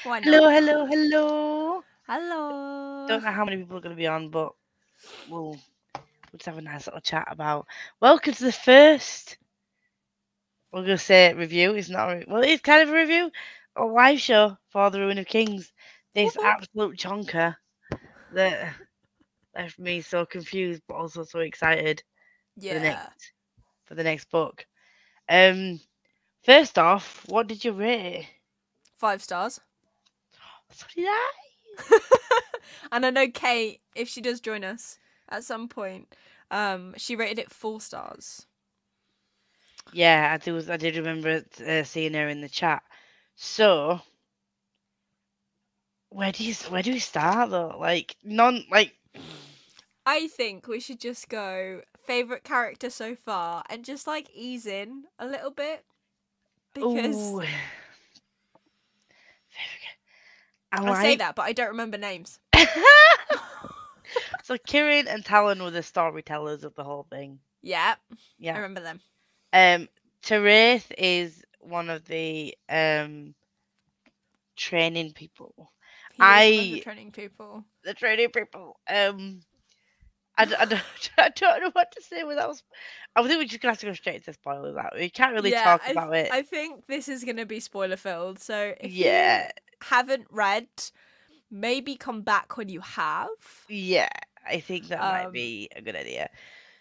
Why not? Hello, hello, hello. Hello. Don't know how many people are going to be on, but we'll just have a nice little chat about. Welcome to the first. We're going to say review. It's not. Well, it's kind of a review. A live show for the Ruin of Kings. Whoop This whoop. absolute chonker that left me so confused, but also so excited for the Yeah. next book. Um, First off, what did you rate? 5 stars. So did I. And I know Kate, if she does join us at some point, she rated it 4 stars. Yeah, I did remember seeing her in the chat. So where do we start though? I think we should just go favourite character so far and just ease in a little bit because Oh, I I say like. that, but I don't remember names. So Kirin and Talon were the storytellers of the whole thing. Yeah, I Yeah. remember them. Terath is one of the training people. He is one of the I training people. the training people. I don't I don't know what to say without. I think we're just gonna have to go straight to spoilers. That we can't really Yeah, talk about it. I think this is going to be spoiler filled. So if you Yeah, haven't read, maybe come back when you have. yeah. I think that might Um, be a good idea.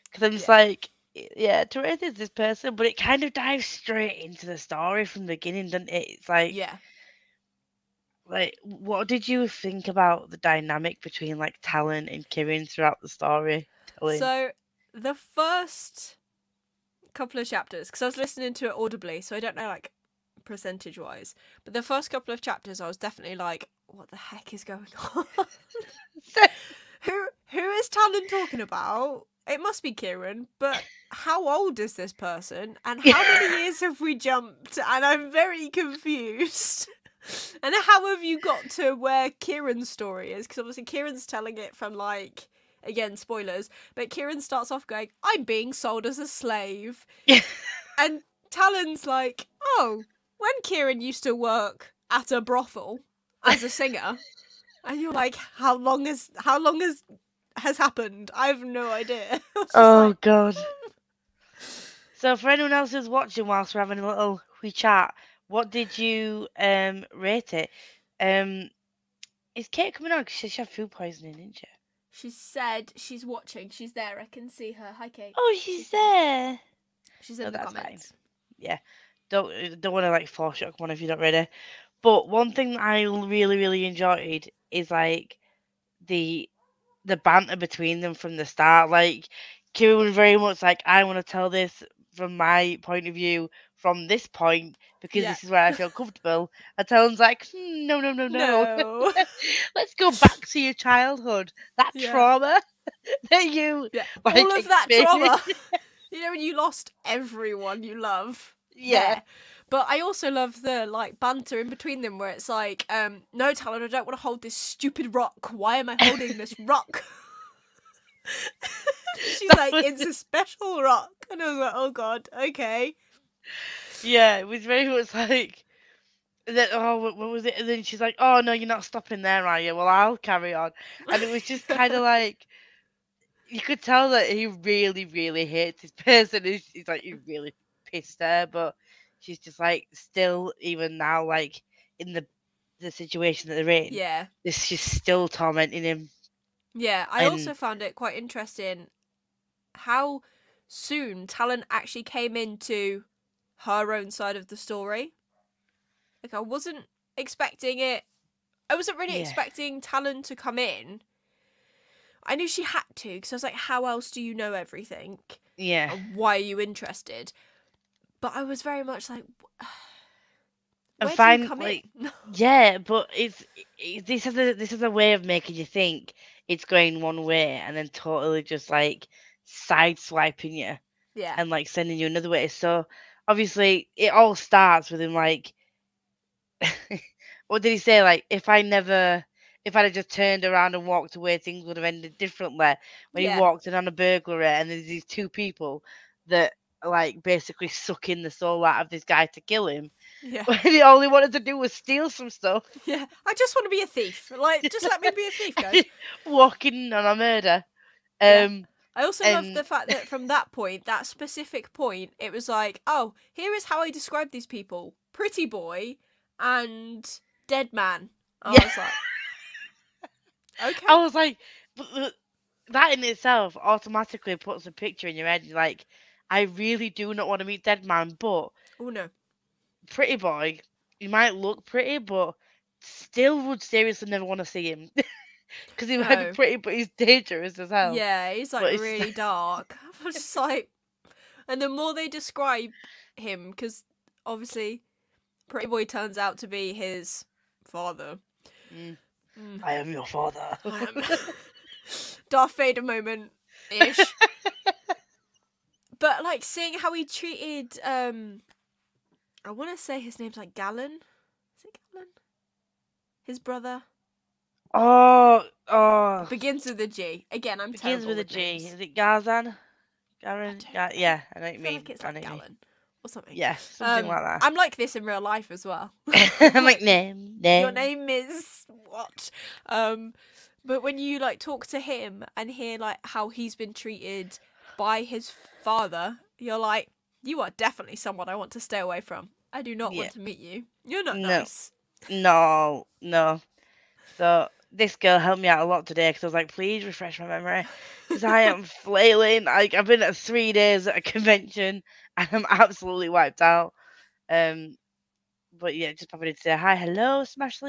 Because I'm just yeah, like, yeah, Teresa is this person, but it kind of dives straight into the story from the beginning, doesn't it? It's yeah. what did you think about the dynamic between like Talon and Kirin throughout the story telling? So the first couple of chapters, because I was listening to it audibly, so I don't know percentage wise, but the first couple of chapters, I was definitely like, what the heck is going on? Who is Talon talking about? It must be Kieran, but how old is this person? And how many years have we jumped? And I'm very confused. And how have you got to where Kieran's story is? Because obviously Kieran's telling it from again, spoilers, but Kieran starts off going, I'm being sold as a slave. And Talon's like, oh, when Kieran used to work at a brothel as a singer, and you're like, how long has happened? I have no idea. I was just Oh like, God. So for anyone else who's watching whilst we're having a little wee chat, what did you rate it? Um, is Kate coming on? 'Cause she had food poisoning, didn't she? she said she's watching. She's there. I can see her. Hi, Kate. Oh, She's she's there. there. She's No, in the that's fine. comments. Yeah, don't want to like force shock one if you're not ready. But one thing that I really enjoyed is like the the banter between them from the start. Like Kieran was very much like, I want to tell this from my point of view from this point because Yeah. this is where I feel comfortable. And Talon's like, no. No. Let's go back to your childhood. That Yeah. trauma that you Yeah. like All of that experienced. trauma. You know when you lost everyone you love Yeah. there. But I also love the banter in between them where it's like, no Talon, I don't want to hold this stupid rock. Why am I holding this rock? She's That like, was it's a special rock. And I was like, oh god, okay. yeah, it was very much like that. Oh, what was it? And then she's like, "Oh no, you're not stopping there, are you? Well, I'll carry on." And it was just kind of like you could tell that he really hates his person. He's like he's really pissed her, but she's just like still even now like in the situation that they're in. Yeah. This she's still tormenting him, Yeah, I and also found it quite interesting how soon Talon actually came into her own side of the story. I wasn't expecting it. I wasn't really yeah, expecting Talon to come in. I knew she had to because I was like, how else do you know everything? yeah. Why are you interested? But I was very much like, And where do you find come in? like yeah, but this is a way of making you think it's going one way and then totally just like sideswiping you Yeah. and like sending you another way. So obviously it all starts with him like what did he say? Like if I'd have just turned around and walked away, things would have ended differently. When he Yeah. walked in on a burglary and there's these two people that like basically sucking the soul out of this guy to kill him. Yeah. when all he wanted to do was steal some stuff. Yeah. I just want to be a thief. Like, just let me be a thief, guys. Walking on a murder. Yeah. I also love And the fact that from that point, that specific point, it was like, oh, here is how I describe these people: pretty boy and dead man. I yeah, was like, okay. I was like, but that in itself automatically puts a picture in your head. You're like, I really do not want to meet Dead Man, but Oh no. Pretty Boy, he might look pretty, but still would seriously never want to see him because he might be No. pretty, but he's dangerous as hell. Yeah, he's like But it's really dark. I was just like, and the more they describe him, because obviously Pretty Boy turns out to be his father. mm, Mm, I am your father. I am. Darth Vader moment ish. But like seeing how he treated I want to say his name's like Galen. Is it Galen? His brother Oh, begins with a G. Again, I'm begins terrible with a with G. names. Is it Garzan? I Garen? don't know. Yeah, I know what I you feel mean. like it's I know like what you mean. Galen or something. Yeah, something like that. I'm like this in real life as well. I'm like, Like, name. your name is what? But when you like talk to him and hear like how he's been treated by his father, you're like, you are definitely someone I want to stay away from. I do not Yeah. want to meet you. You're not No. nice. No. So this girl helped me out a lot today because I was like, please refresh my memory because I am flailing. I've been at 3 days at a convention and I'm absolutely wiped out. Um, but yeah, just popping in to say hi, hello,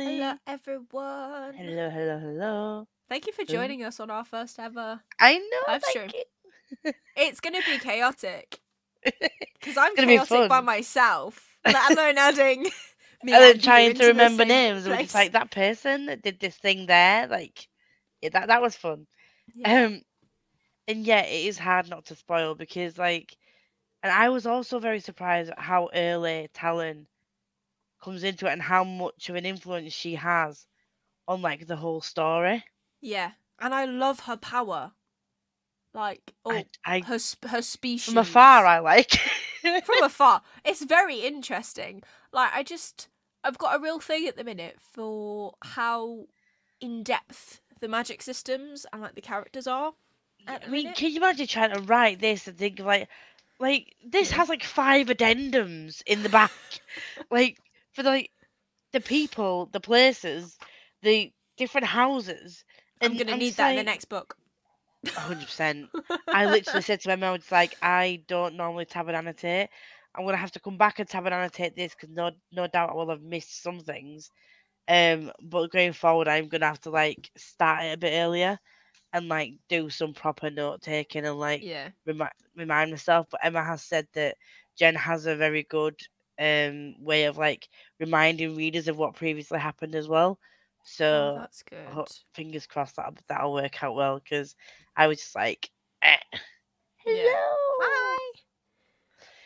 Hello, Smashley. everyone. Hello. Thank you for Who? joining us on our first ever I know, live stream. thank It's gonna be chaotic you. because I'm It's gonna be chaotic by fun. myself, let alone adding me And then and you trying to into the remember same names, and we're just place. like that person that did this thing there, like yeah, that was fun. Yeah. Um, and yeah, it is hard not to spoil because like, and I was also very surprised at how early Talon comes into it and how much of an influence she has on like the whole story. Yeah, and I love her power. Like, I her from afar species. I like. From afar, it's very interesting. Like, I've got a real thing at the minute for how in depth the magic systems and like the characters are at I the mean, minute. can you imagine trying to write this and think of like this Yeah. has like 5 addendums in the back, like for like the people, the places, the different houses, I'm and gonna I'm need just that in the like next book. 100%. I literally said to my mum, it's like I don't normally tab and annotate. I'm gonna have to come back and tab and annotate this because no doubt I will have missed some things. But going forward, I'm gonna have to like start it a bit earlier and like do some proper note taking and like Yeah. remind myself. But Emma has said that Jen has a very good way of like reminding readers of what previously happened as well. Oh, So that's good. fingers crossed that'll work out well because I was just like, eh, Yeah. hello. Hi.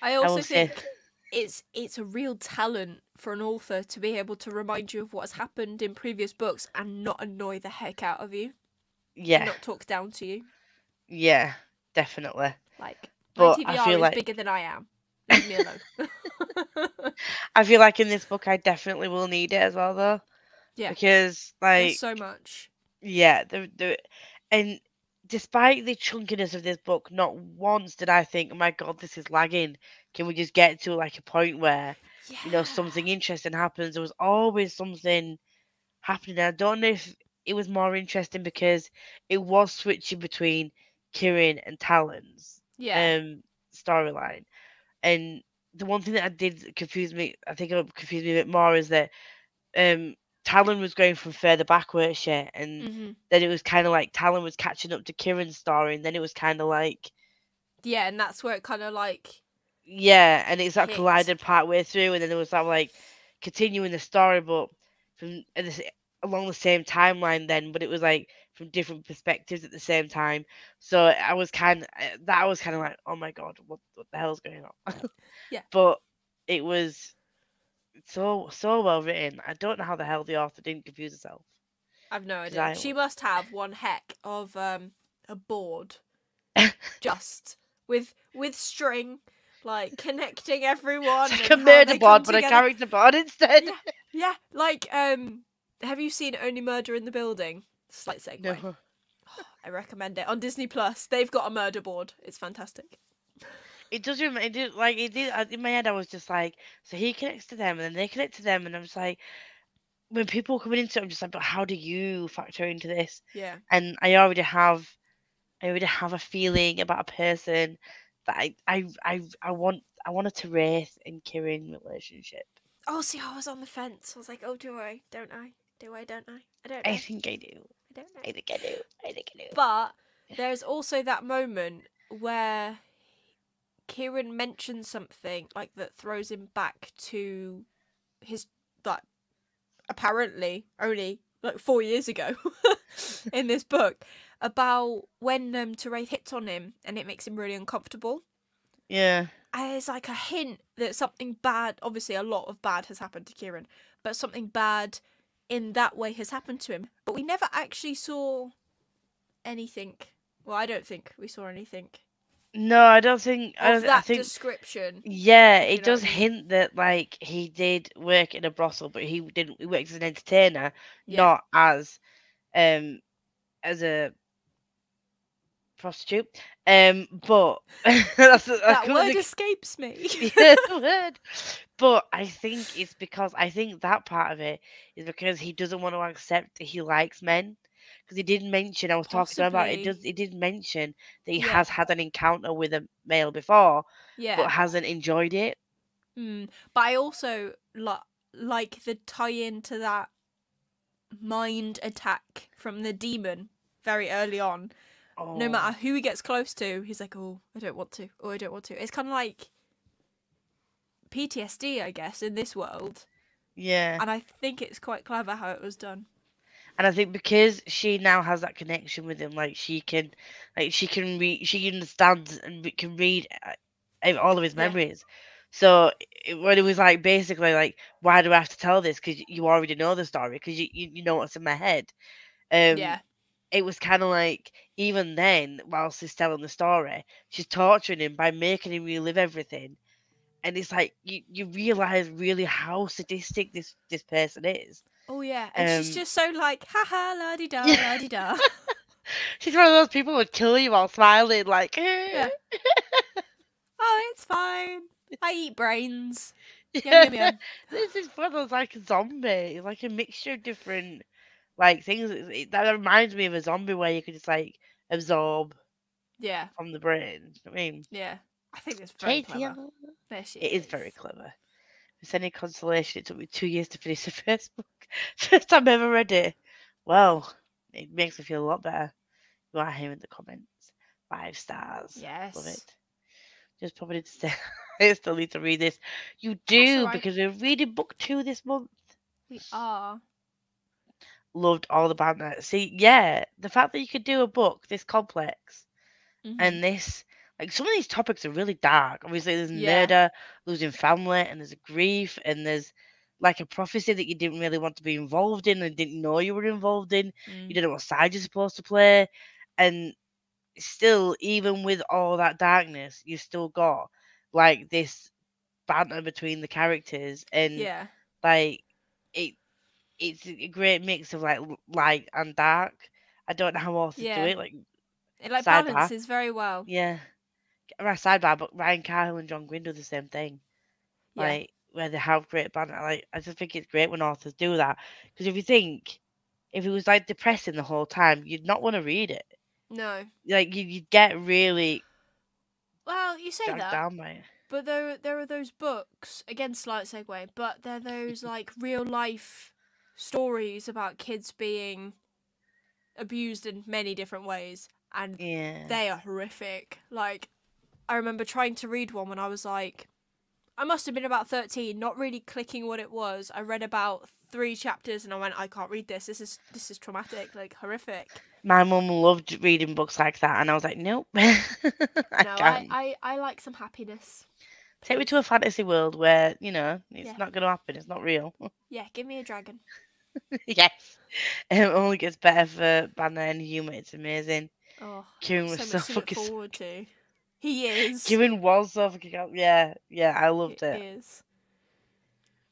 I I will also say, think it's a real talent for an author to be able to remind you of what has happened in previous books and not annoy the heck out of you and yeah, not talk down to you. yeah, definitely. Like, my But I TBR feel is like bigger than I am. Leave me alone. I feel like in this book I definitely will need it as well though Yeah, because there's like so much. yeah, and despite the chunkiness of this book, not once did I think, oh my god, this is lagging. Can we just get to like a point where, Yeah. something interesting happens? There was always something happening. I don't know if it was more interesting because it was switching between Kirin and Talon's Yeah. um storyline. And the one thing that I think it confused me a bit more is that um Talon was going from further back, weren't she? And Mhm. then it was kind of like Talon was catching up to Kieran's story, and then it was kind of like Yeah, and that's where it kind of like yeah, and it sort of hit. collided part way through, and then it was sort of like continuing the story, but from along the same timeline then, but it was like from different perspectives at the same time. So I was kind of like, oh my god, what the hell's going on? Yeah. But it was so well written. I don't know how the hell the author didn't confuse herself I've no because idea. She must have one heck of a board just with string like connecting everyone It's like a and how murder they come board, but a together. character board instead. Yeah, like have you seen Only Murder in the Building? Slight segue. No. I recommend it on Disney Plus. They've got a murder board. It's fantastic. It does remind, it did, like, it did, in my head I was just like, so he connects to them, and then they connect to them, and I'm just like, when people are coming into it, I'm just like, but how do you factor into this? Yeah. And I already have a feeling about a person that I want a Therese and Kieran relationship. Oh, see, I was on the fence. I was like, oh, do I? Don't I? Do I? Don't I? I don't I know. think I do. I don't know. I think I do. I think I do. But there's also that moment where Kieran mentions something like that throws him back to his like apparently only like 4 years ago in this book about when Therese hits on him and it makes him really uncomfortable. Yeah. And there's like a hint that something bad, obviously a lot of bad has happened to Kieran, but something bad in that way has happened to him. But we never actually saw anything. Well, I don't think we saw anything No, I don't think. of I that think. description. Yeah, If you it know what does I mean. hint that like he did work in a brothel, but he didn't. He worked as an entertainer, Yeah. not um as a prostitute. But that's That word escapes me. yeah, the word. But I think it's because I think that part of it is because he doesn't want to accept that he likes men. Because he did mention, I was talking to him about it. Possibly. He did mention that he Yeah. has had an encounter with a male before, but Yeah. hasn't enjoyed it. But I also like the tie-in to that mind attack from the demon very early on. No Oh, matter who he gets close to, he's like, oh, I don't want to. Oh, I don't want to. It's kind of like PTSD, I guess, in this world. yeah. And I think it's quite clever how it was done. And I think because she now has that connection with him, she can read, she understands and can read all of his Yeah. memories. So when it was like basically like, why do I have to tell this? Because you already know the story. Because you know what's in my head. Um, Yeah. it was kind of like even then, whilst he's telling the story, she's torturing him by making him relive everything. And it's like you realize really how sadistic this person is. Oh, yeah. And she's just so like, haha, la-di-da, Yeah. la-di-da. She's one of those people who would kill you while smiling, like, Yeah. Oh, it's fine. I eat brains. Yum, yeah. yum, yum. This is one of those like a zombie. It's like a mixture of different like things. That reminds me of a zombie where you could just like absorb Yeah. from the brain. I mean, Yeah. I think it's very Katie, clever. There she it is. is very clever. If it's any consolation, it took me 2 years to finish the first book. First time I ever read it. Well, it makes me feel a lot better. You are here in the comments. 5 stars. Yes. Love it. Just probably to say, I still need to read this. You do, alright. because we're reading book 2 this month. We are. Loved all the banter. See, yeah, the fact that you could do a book this complex Mm-hmm. and this, like, some of these topics are really dark. Obviously, there's Yeah. murder, losing family, and there's grief, and there's like a prophecy that you didn't really want to be involved in and didn't know you were involved in. You didn't know what side you're supposed to play. And still, even with all that darkness, you still got like this banter between the characters, and Yeah. like it it's a great mix of like light and dark. I don't know how else to do Yeah. it. Like It like sidebar, balances very well. yeah, right sidebar. But Ryan Cahill and John Gwynn do the same thing. Yeah. Like where they have great banter. Like I just think it's great when authors do that, because if you think if it was like depressing the whole time, you'd not want to read it. No. Like you'd get really Well, you say dragged that, down by it. but there are those books, again slight segue, but they're those like real life stories about kids being abused in many different ways, and Yeah. they are horrific. Like, I remember trying to read one when I was like, I must have been about 13, not really clicking what it was. I read about 3 chapters and I went, I can't read this. This is traumatic, like horrific. My mum loved reading books like that, and I was like, nope, I No, can't. I like some happiness. Take me to a fantasy world where, it's Yeah. not going to happen. It's not real. Yeah, give me a dragon. Yes. It only gets better for banter and humour. It's amazing. Oh, Kieran was so so much to look fucking. forward to. He is. Kieran was so fucking yeah, I He loved it. is.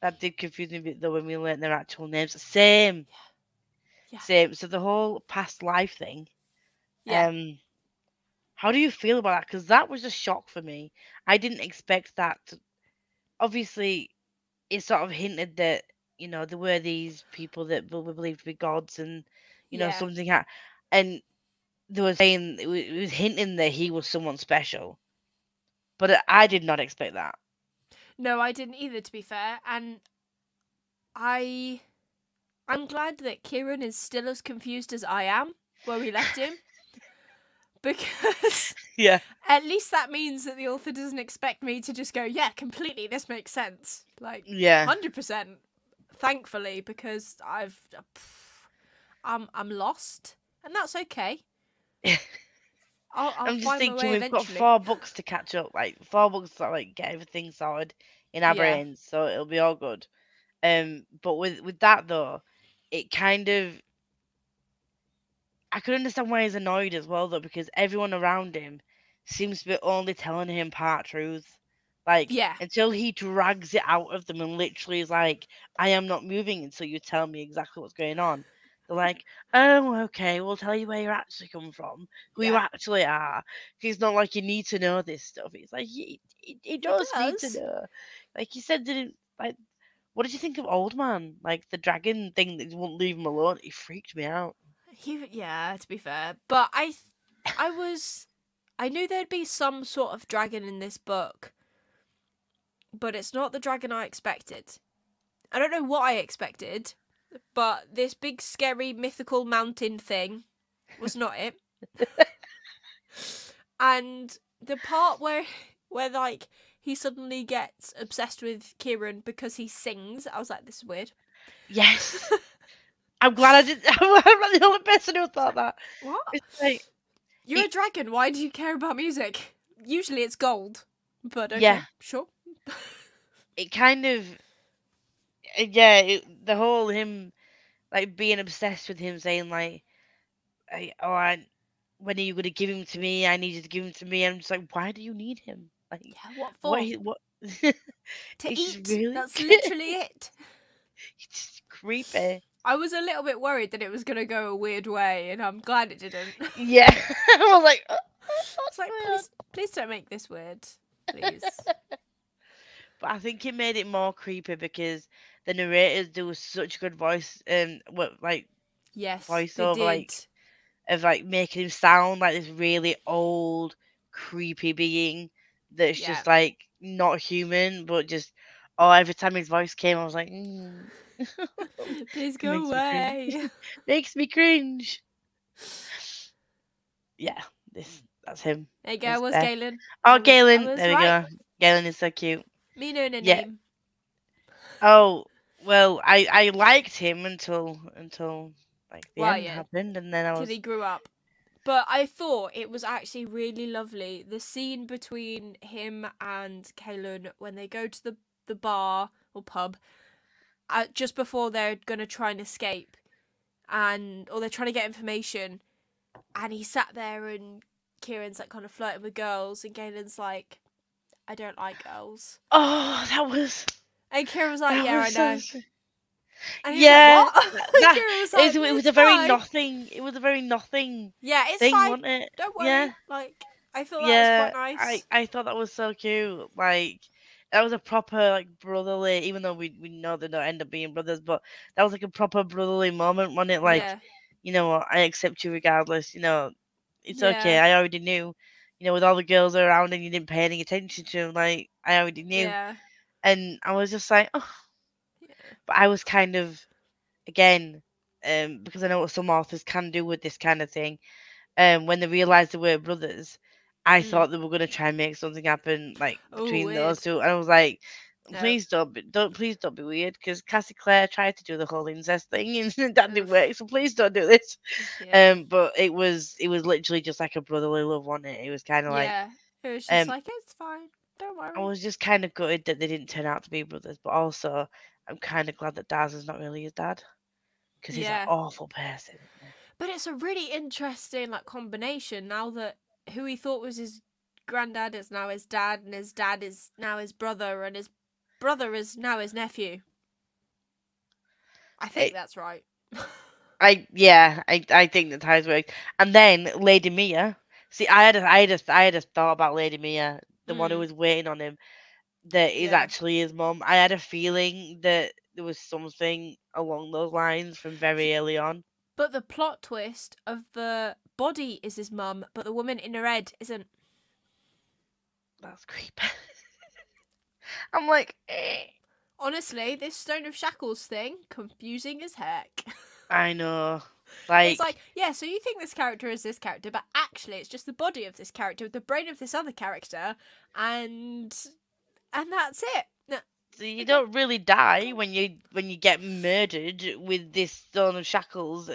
That did confuse me a bit though when we learnt their actual names. Same, Yeah. same. So the whole past life thing. Yeah. Um, how do you feel about that? Because that was a shock for me. I didn't expect that. Obviously, it sort of hinted that there were these people that were believed to be gods, and Yeah. something and they were saying it was hinting that he was someone special. But I did not expect that. No, I didn't either, to be fair. And I'm glad that Kieran is still as confused as I am where we left him. Because Yeah. at least that means that the author doesn't expect me to just go, yeah, completely, this makes sense. Like, Yeah. 100%. Thankfully, because I'm lost. And that's okay. I'll I'm just find my thinking way we've got eventually. 4 books to catch up, like 4 books to like get everything sorted in our Yeah. brains, so it'll be all good. But with that though, it kind of I could understand why he's annoyed as well though, because everyone around him seems to be only telling him part truths. Like Yeah. until he drags it out of them and literally is like, I am not moving until you tell me exactly what's going on. They're like, oh, okay, we'll tell you where you're actually come from, who you Yeah. actually are. It's not like you need to know this stuff. It's like, he He does need to does. know. Like you said, didn't like, what did you think of Old Man? Like the dragon thing that wouldn't leave him alone. He freaked me out. Yeah, to be fair. But I knew there'd be some sort of dragon in this book, but it's not the dragon I expected. I don't know what I expected, but this big scary mythical mountain thing was not it. And the part where like he suddenly gets obsessed with Kieran because he sings, I was like, this is weird. Yes. I'm glad I did. I'm not the only person who thought that. What? It's like, You're a it, dragon, why do you care about music? Usually it's gold. But okay, yeah, sure. it kind of, yeah, the whole him like being obsessed with him saying like, when are you gonna give him to me? I need you to give him to me. I'm just like, why do you need him? Like, Yeah, what for? what? To It's just eat. really, That's literally it. it's just creepy. I was a little bit worried that it was going to go a weird way, and I'm glad it didn't. Yeah, I was like, It's what's like, going on? please don't make this weird. Please. But I think it made it more creepy because the narrators do such a good voice and what like Yes, they voiceover did. like of like making him sound like this really old, creepy being that's Yeah. just like not human, but just every time his voice came, I was like, Please it go makes me cringe. away. Makes me cringe. Yeah, that's him. There you go, That's was there. Galen. Oh, I Galen, was there we right. go. Galen is so cute. Me knowing a Yeah. name. Oh, well, I liked him until like the Well, end yeah, happened, and then I till he was grew up. But I thought it was actually really lovely. The scene between him and Kalen when they go to the bar or pub just before they're going to try and escape, or they're trying to get information, and he sat there and Kieran's like kind of flirting with girls, and Galen's like, I don't like girls. oh that was And Kieran was like, that yeah, was I so know. s- And he was like, yeah what? And that Kieran was it like, was it's a very fine. nothing it was a very nothing Yeah, it's thing, fine. wasn't it? Don't Yeah, worry. Like, I thought that was yeah. quite nice. I thought that was so cute. Like that was a proper like brotherly, even though we know they don't end up being brothers, but that was like a proper brotherly moment, wasn't it? Like, Yeah. you know what, I accept you regardless. It's okay. Yeah. I already knew. With all the girls around and you didn't pay any attention to them, like I already knew. Yeah. And I was just like, oh. Yeah. But I was kind of again, because I know what some authors can do with this kind of thing. When they realised they were brothers, I Mm. thought they were gonna try and make something happen like Oh, between those weird. two, and I was like, No. please please don't be weird, because Cassie Clare tried to do the whole incest thing and that didn't Oof. work, so please don't do this. Yeah. But it was literally just like a brotherly love, wasn't it? It was kind of like, Yeah. It was just um, like, it's fine. Don't I worry. was just kind of gutted that they didn't turn out to be brothers, but also I'm kind of glad that Daz is not really his dad, because he's an Yeah. awful person. But it's a really interesting like combination now that who he thought was his granddad is now his dad, and his dad is now his brother, and his brother is now his nephew. I think that's right. I think that's how it works. And then Lady Mia. See, I had a thought about Lady Mia, the one who was waiting on him, that is actually his mum. I had a feeling that there was something along those lines from very early on. But the plot twist of the body is his mum, but the woman in her head isn't. That's creepy. I'm like, eh. Honestly, this Stone of Shackles thing, confusing as heck. I know. It's like, yeah, so you think this character is this character, but actually it's just the body of this character with the brain of this other character, and that's it. So you don't really die when you get murdered with this Stone of Shackles,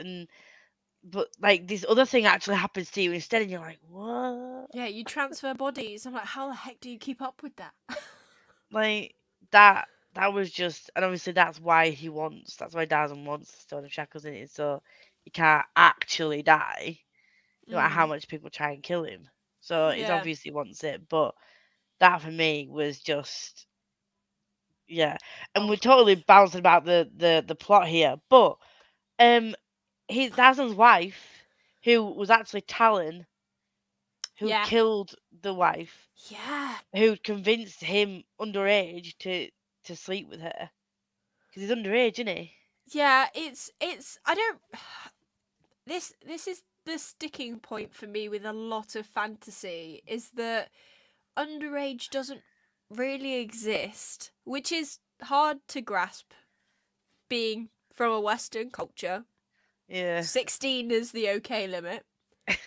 but like this other thing actually happens to you instead, and you're like, what? Yeah, you transfer bodies. I'm like, how the heck do you keep up with that? Like that was just, and obviously that's why Darzan wants the Stone of Shackles in it, so he can't actually die, no matter how much people try and kill him. So he obviously wants it, but that for me was just, yeah. And we're totally bouncing about the plot here, but his Darzan's wife, who was actually Talon, who killed the wife, who convinced him underage to sleep with her, because he's underage, isn't he? Yeah, it's I don't. This is the sticking point for me with a lot of fantasy, is that underage doesn't really exist, which is hard to grasp being from a Western culture. Yeah. 16 is the okay limit.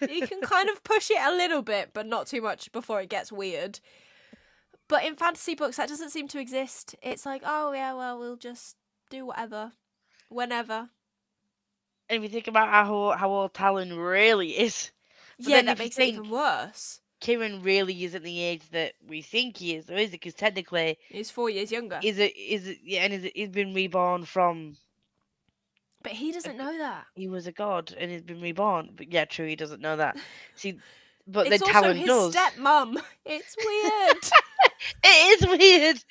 You can kind of push it a little bit, but not too much before it gets weird. But in fantasy books, that doesn't seem to exist. It's like, oh yeah, well, we'll just do whatever, whenever. And if you think about how old Talon really is, but yeah, that makes it even worse. Kieran really isn't the age that we think he is, though, is it? Because technically, he's 4 years younger. He's been reborn from. But he doesn't know that. He was a god and he's been reborn. But yeah, true, he doesn't know that. See, but it's then Talon does. It's also his stepmom. It's weird. It is weird.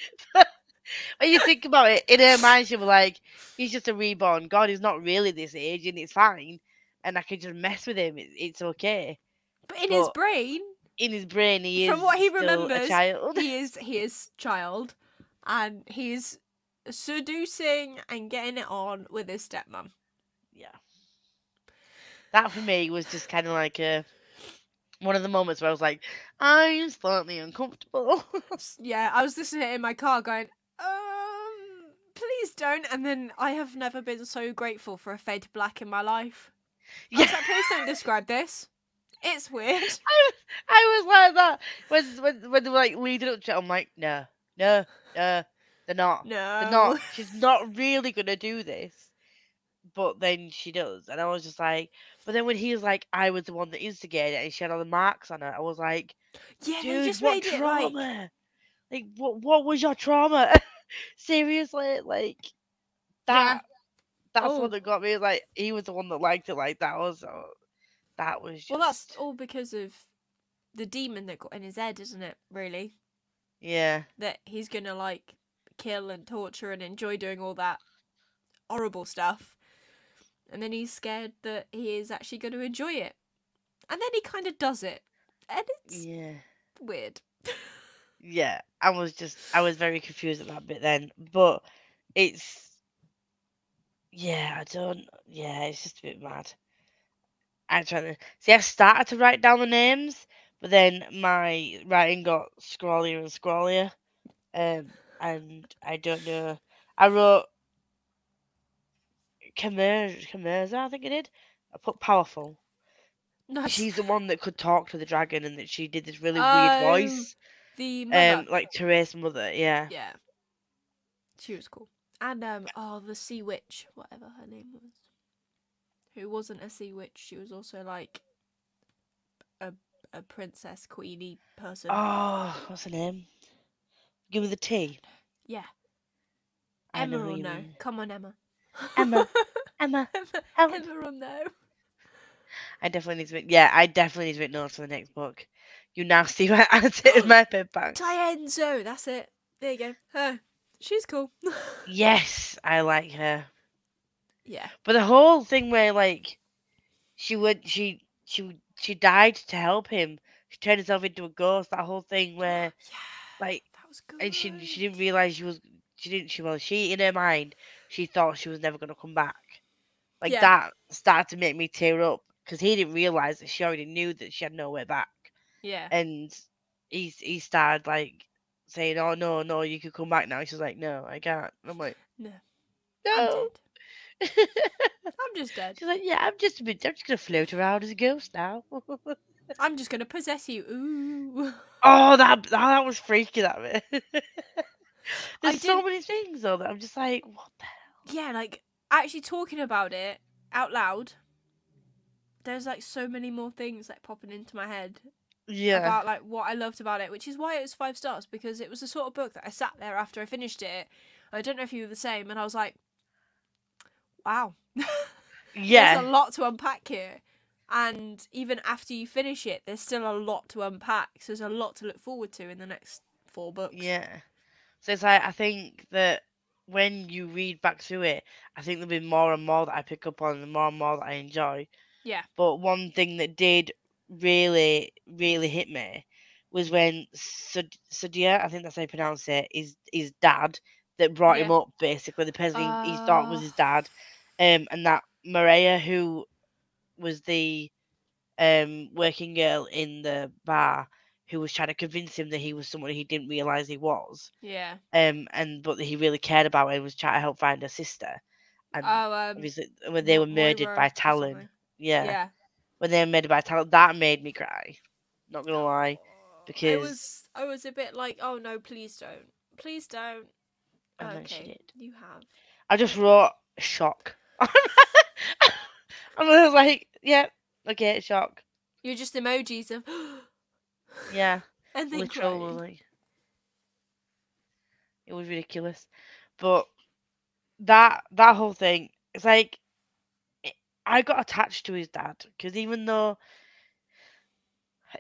When you think about it, in her mind, she was like, he's just a reborn god. He's not really this age, and it's fine. And I can just mess with him. It's okay. But in his brain, he is. From what he remembers, a child. he is child, and he's seducing and getting it on with his stepmom. Yeah. That for me was just kind of like one of the moments where I was like, I'm slightly uncomfortable. Yeah, I was listening to it in my car going, please don't. And then I have never been so grateful for a fade to black in my life. I was like, please don't describe this. It's weird. I was like that when they were like leading up to it. I'm like, no, they're not. No, they're not. She's not really gonna do this. But then she does, and I was just like, but then when he was like, I was the one that instigated it, and she had all the marks on her, I was like, yeah, dude, just what made trauma? Like, what was your trauma? Seriously, like that. Yeah. That's what that got me. Like, he was the one that liked it like that. That was just. Well, that's all because of the demon that got in his head, isn't it? Really. Yeah. That he's gonna like kill and torture and enjoy doing all that horrible stuff, and then he's scared that he is actually going to enjoy it, and then he kind of does it, and it's weird. Yeah, I was very confused at that bit then, but it's it's just a bit mad. I'm trying to see. I started to write down the names, but then my writing got scrollier and scrollier, and I don't know. I wrote Kamerza, I think I did. I put powerful. Nice. She's the one that could talk to the dragon, and that she did this really weird voice. The mother. Like Teresa's mother, yeah. Yeah. She was cool. And the sea witch, whatever her name was. Who wasn't a sea witch, she was also like a princess, queenie person. Oh, what's her name? Give me the T. Yeah. Emma will know. Come on, Emma. Emma. Emma will know. I definitely need to make notes for the next book. You nasty annotated my pen back. Dienzo, that's it. There you go. Her. She's cool. Yes, I like her. Yeah. But the whole thing where like she died to help him. She turned herself into a ghost. That whole thing where Yeah. like That was and she good. didn't realize she in her mind she thought she was never gonna come back. Like Yeah. that started to make me tear up because he didn't realize that she already knew that she had no way back. Yeah. And he started like saying, "Oh no, no, you can come back now." She's like, "No, I can't." And I'm like, No. I'm "No." dead. I'm just dead. She's like, "Yeah, I'm just gonna float around as a ghost now." I'm just gonna possess you. Ooh. Oh, that was freaking at me. I There's so did. many things though that I'm just like, what the Yeah, like actually talking about it out loud. There's like so many more things like popping into my head Yeah. about like what I loved about it, which is why it was 5 stars, because it was the sort of book that I sat there after I finished it. I don't know if you were the same, and I was like, wow, there's a Yeah. lot to unpack here. And even after you finish it, there's still a lot to unpack. So there's a lot to look forward to in the next 4 books. Yeah. So it's like I think that when you read back through it, I think there'll be more and more that I pick up on and more and more that I enjoy. Yeah. But one thing that did really, really hit me was when Sadia, I think that's how you pronounce it, is his dad that brought him Yeah. up basically, the person he thought was Uh, his dad. And that Maria who was the working girl in the bar who was trying to convince him that he was someone he didn't realise he was. yeah. And but that he really cared about her and was trying to help find her sister. And Oh, obviously when they were murdered by Moira or Talon. something. Yeah. Yeah. When they were murdered by Talon, that made me cry. Not gonna lie. I Because was I was a bit like, oh no, please don't. Please don't. and then she Okay, did. you have. I just Okay. wrote shock. And I was like, yeah, okay, shock. You're just emojis of Yeah. and then crying. Literally. It was ridiculous. But that whole thing, it's like I got attached to his dad because even though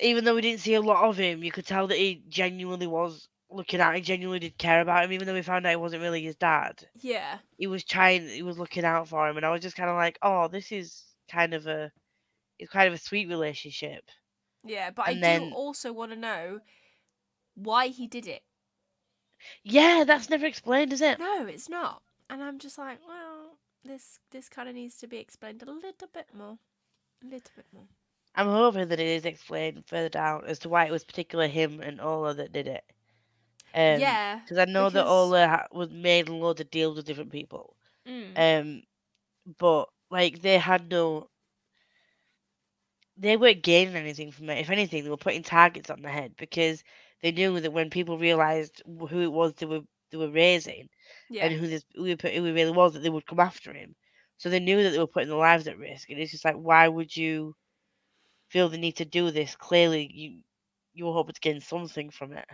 we didn't see a lot of him, you could tell that he genuinely was looking at him, genuinely did care about him, even though we found out it wasn't really his dad. Yeah. He was looking out for him, and I was just kind of like, oh, this is it's kind of a sweet relationship. Yeah, but I And do then, also want to know why he did it. yeah, that's never explained, is it? No, it's not. And I'm just like, well, this kind of needs to be explained a little bit more. A little bit more. I'm hoping that it is explained further down as to why it was particularly him and Ola that did it. Yeah, Because I know that because Ola was made loads of deals with different people. mm, Um, but like they weren't gaining anything from it. If anything, they were putting targets on their head because they knew that when people realised who it was they were raising and yeah, who he really was, that they would come after him. So they knew that they were putting their lives at risk, and it's just like, why would you feel the need to do this? Clearly, you were hoping to gain something from it.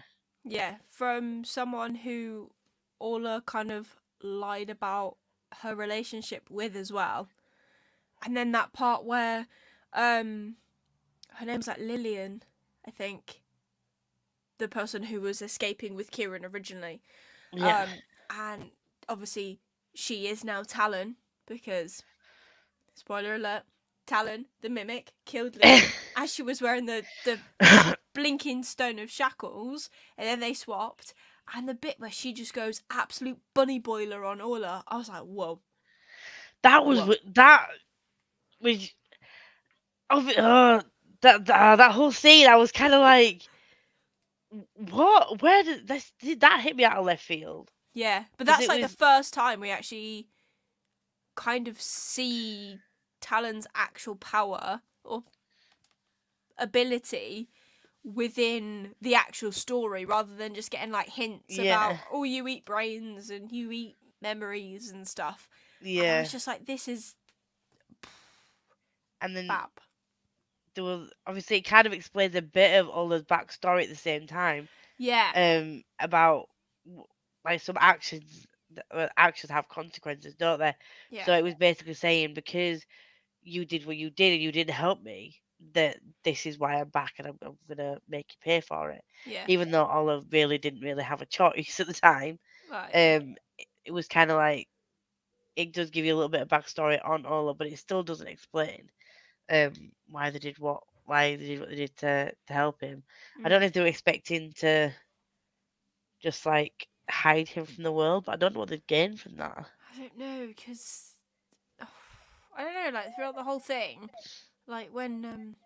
yeah, from someone who Ola kind of lied about her relationship with as well. And then that part where um her name's like Lillian, I think, the person who was escaping with Kieran originally. Yeah, And obviously she is now Talon because, spoiler alert, Talon, the mimic, killed Lillian as she was wearing the blinking stone of shackles, and then they swapped. And the bit where she just goes absolute bunny boiler on Orla, I was like, whoa, that was whoa. that was that whole scene. I was kind of like, what? Where did that hit me out of left field? Yeah, but Because that's it like the was first time we actually kind of see Talon's actual power or ability within the actual story rather than just getting like hints yeah, about, oh, you eat brains and you eat memories and stuff. And I yeah. was just like, this is And then fab. there was obviously it kind of explains a bit of Ola's backstory at the same time. Yeah, About like some actions have consequences, don't they? yeah, So it was basically saying because you did what you did and you didn't help me, that this is why I'm back and I'm gonna make you pay for it. Yeah. Even though Olive really didn't really have a choice at the time. Yeah. It was kind of like it does give you a little bit of backstory on Ola, but it still doesn't explain why they did what they did to help him. I don't Mm. know if they were expecting to just like hide him from the world, but I don't know what they'd gain from that. I don't know, because I don't know. Like throughout the whole thing, like when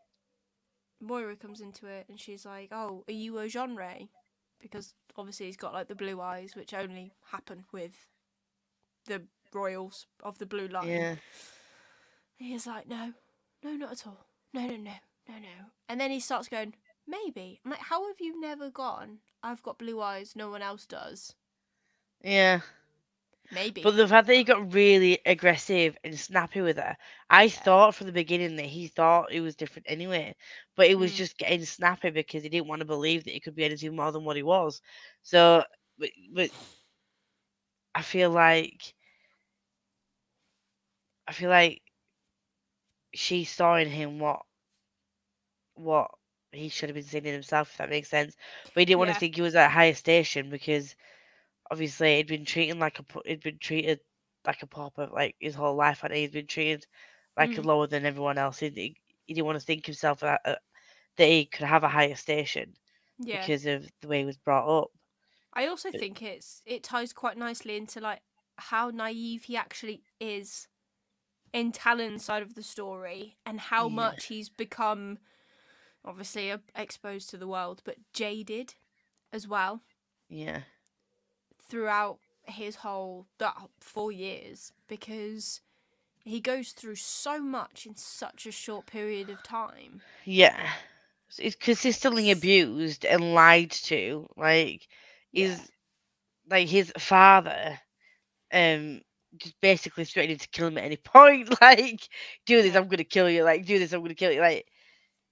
Moira comes into it and she's like, "Oh, are you a genre?" Because obviously he's got like the blue eyes, which only happen with the royals of the blue line. Yeah, And he's like, "No, no, not at all. No, no, no, no, no." And then he starts going, "Maybe." I'm like, "How have you never gone? I've got blue eyes. No one else does. yeah. Maybe." But the fact that he got really aggressive and snappy with her, I Yeah. thought from the beginning that he thought it was different anyway. But it was Mm. just getting snappy because he didn't want to believe that he could be anything more than what he was. So, but I feel like I feel like she saw in him what he should have been seeing in himself, if that makes sense. But he didn't want to Yeah. think he was at a higher station because obviously he'd been treated like he'd been treated like a pauper like his whole life, and he'd been treated like Mm. lower than everyone else. He didn't want to think himself that he could have a higher station Yeah. because of the way he was brought up. I also But think it ties quite nicely into like how naive he actually is in Talon's side of the story and how yeah, much he's become obviously exposed to the world but jaded as well yeah, throughout his whole that 4 years because he goes through so much in such a short period of time. yeah. So he's consistently It's abused and lied to. Like, yeah. is like his father um just basically threatening to kill him at any point. Like, do this, Yeah. I'm gonna kill you. Like, do this, I'm gonna kill you. Like,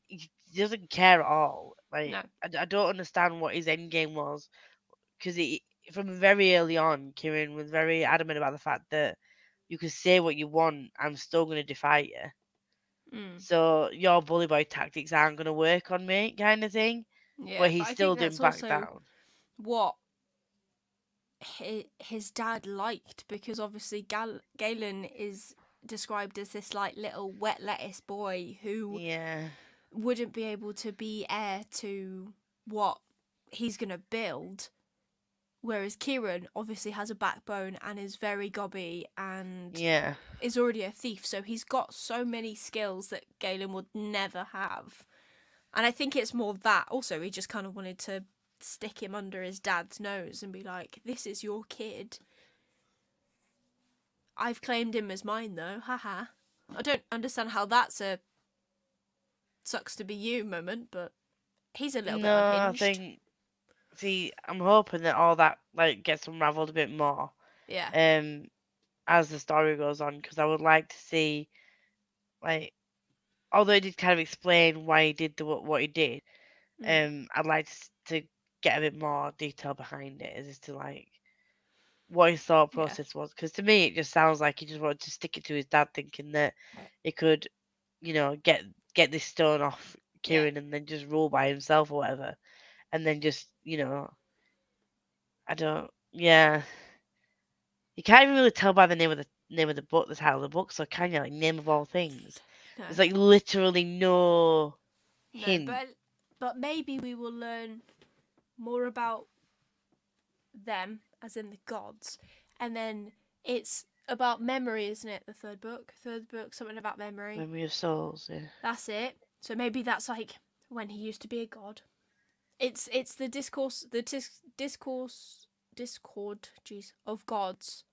he doesn't care at all. Like, No. I don't understand what his end game was because he from very early on, Kieran was very adamant about the fact that you can say what you want, I'm still gonna defy you. Mm. So your bully boy tactics aren't gonna work on me, kind of thing. But Yeah, he but I still think didn't that's back also down. what his dad liked because obviously Galen is described as this like little wet lettuce boy who Yeah, wouldn't be able to be heir to what he's going to build, whereas Kieran obviously has a backbone and is very gobby and yeah, is already a thief, so he's got so many skills that Galen would never have. And I think it's more that also he just kind of wanted to stick him under his dad's nose and be like, "This is your kid. I've claimed him as mine though, haha." I don't understand how that's a sucks to be you moment, but he's a little bit no, I unhinged. think. See, I'm hoping that all that like gets unravelled a bit more. Yeah. Um, as the story goes on, because I would like to see like although he did kind of explain why he did what he did. Mm. I'd like to get a bit more detail behind it as to like what his thought Yeah. process was. Because to me, it just sounds like he just wanted to stick it to his dad, thinking that he could, get this stone off Yeah. Kieran and then just rule by himself or whatever, and then just I don't, yeah. You can't even really tell by the name of the book, the title of the book, so can you? Like name of all things. No. There's like literally no No, hint. but maybe we will learn more about them, as in the gods, and then it's about memory, isn't it? The third book. Third book, something about memory. Memory of Souls. Yeah. That's it. So maybe that's like when he used to be a god. It's the discourse, discord, jeez, of gods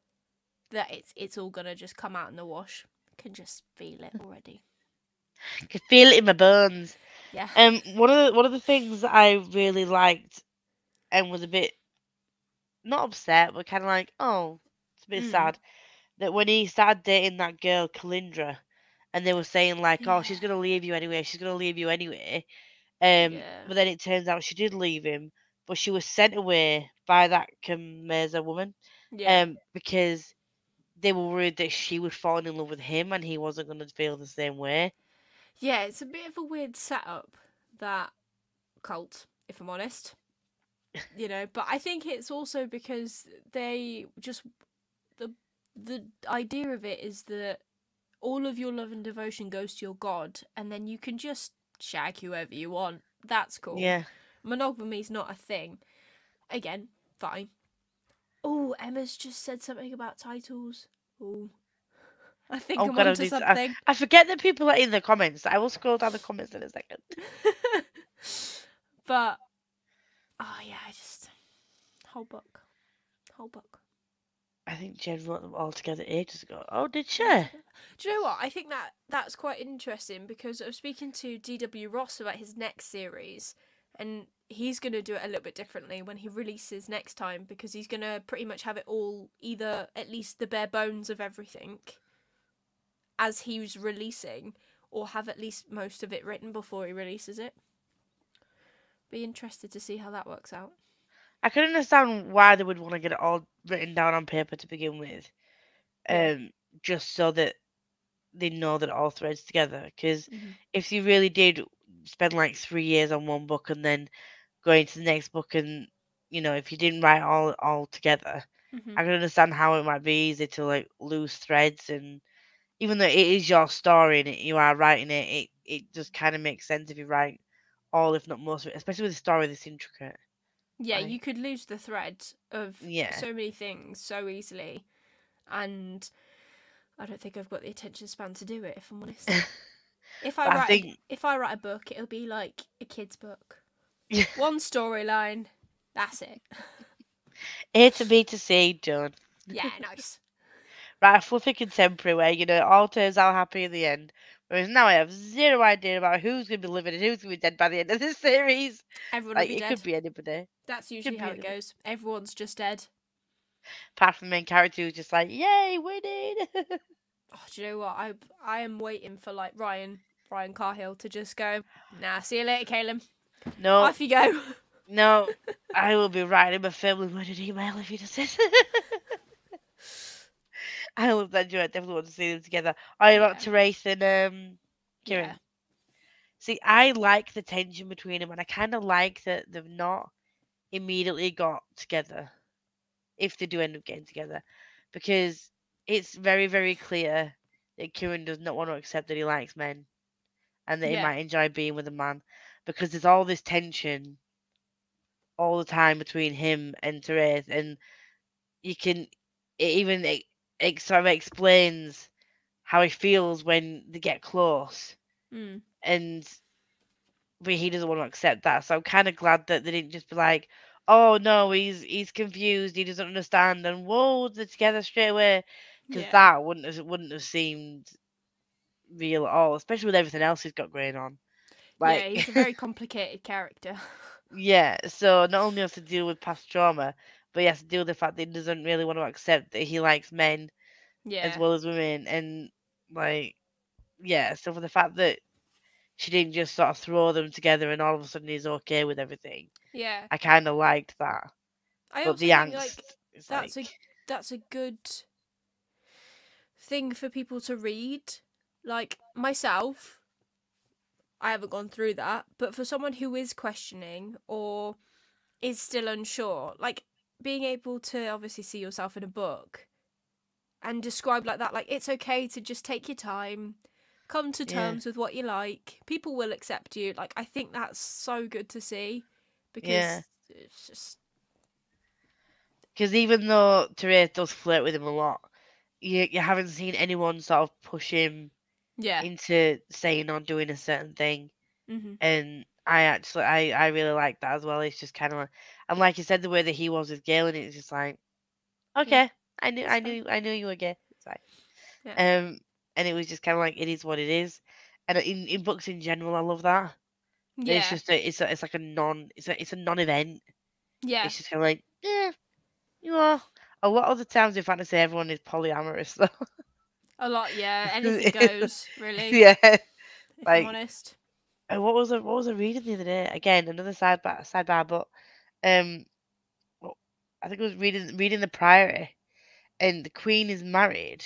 that it's all gonna just come out in the wash. Can just feel it already. I can feel it in my bones. Yeah. One of the things that I really liked and was a bit not upset, but kind of like, oh, it's a bit Mm. sad that when he started dating that girl Kalindra, and they were saying like, oh, Yeah. she's gonna leave you anyway, she's gonna leave you anyway. Yeah. But then it turns out she did leave him, but she was sent away by that Kameza woman, Yeah. because they were worried that she would fall in love with him and he wasn't gonna feel the same way. Yeah, it's a bit of a weird setup, that cult, if I'm honest. But I think it's also because they just the the idea of it is that all of your love and devotion goes to your god, and then you can just shag whoever you want. That's cool. Yeah. Monogamy's not a thing. Again, fine. Oh, Emma's just said something about titles. Oh, I think Oh I'm god, onto something. I forget that people are in the comments. I will scroll down the comments in a second. But oh yeah, I just whole book, whole book. I think Jen wrote them all together ages ago. Oh, did she? Altogether. Do you know what? I think that's quite interesting because I was speaking to DW Ross about his next series, and he's going to do it a little bit differently when he releases next time because he's going to pretty much have it all, either at least the bare bones of everything as he was releasing, or have at least most of it written before he releases it. Be interested to see how that works out. I can understand why they would want to get it all written down on paper to begin with. Yeah. Just so that they know that it all threads together. Because Mhm. if you really did spend like 3 years on one book and then go into the next book, and if you didn't write all together, Mhm. I can understand how it might be easy to like lose threads. And even though it is your story and you are writing it just kind of makes sense if you write all, if not most of it, especially with a story this intricate. Yeah, you Like, could lose the thread of yeah. so many things so easily, and I don't think I've got the attention span to do it, if I'm honest. If I But I write think a book, it'll be like a kid's book. One storyline, that's it. A to B to C, done. Yeah, nice. Right, a fluffy contemporary where, it all turns out happy in the end. Whereas now I have zero idea about who's going to be living and who's going to be dead by the end of this series. Everyone will Like, be it dead. could be anybody. That's Could usually be how it anybody. goes. Everyone's just dead. Apart from the main character who's just like, yay, winning. Oh, do you know what? I am waiting for like Ryan Carhill to just go. Nah, see you later, Caleb. No, Off you go. no. I will be writing him a family worded email if he does this. I love that duo. I definitely want to see them together. I about Yeah, Therese and yeah. Kieran. See, I like the tension between them, and I kind of like that they've not immediately got together, if they do end up getting together, because it's very, very clear that Kieran does not want to accept that he likes men and that he Yeah. might enjoy being with a man, because there's all this tension all the time between him and Therese, and you can it sort of explains how he feels when they get close, Mm. and but he doesn't want to accept that. So I'm kind of glad that they didn't just be like, "Oh no, he's confused, he doesn't understand," and whoa, they're together straight away, because Yeah. that wouldn't have seemed real at all, especially with everything else he's got going on. Yeah, Like, he's a very complicated character. yeah. So not only has to deal with past trauma, but he has to deal with the fact that he doesn't really want to accept that he likes men as Yeah. well as women, and like, yeah. So for the fact that she didn't just sort of throw them together and all of a sudden he's okay with everything, Yeah. I kind of liked that. I But also the think like angst is that's a like, that's a good thing for people to read. Like myself, I haven't gone through that, but for someone who is questioning or is still unsure, like being able to obviously see yourself in a book and describe like that, like it's okay to just take your time, come to yeah, terms with what you like. People will accept you. Like I think that's so good to see yeah. because it's just Because even though Therese does flirt with him a lot, you haven't seen anyone sort of push him yeah. into saying or doing a certain thing. Mhm. And I really like that as well. It's just kind of, and like you said, the way that he was with Galen, it's just like, Yeah. okay, It's fine. I knew you were gay. It's like, Yeah. um, and it was just kind of like it is what it is. And in books in general, I love that. That it's Yeah. just it's like a it's a non-event. Yeah. It's just kind of like, yeah, you are. A lot of the times in fantasy, everyone is polyamorous, though. A lot, yeah. Anything goes, really, Yeah, if I'm like, honest. what was I reading the other day? Again, another sidebar, but um, well, I think I was reading the Priory, and the Queen is married,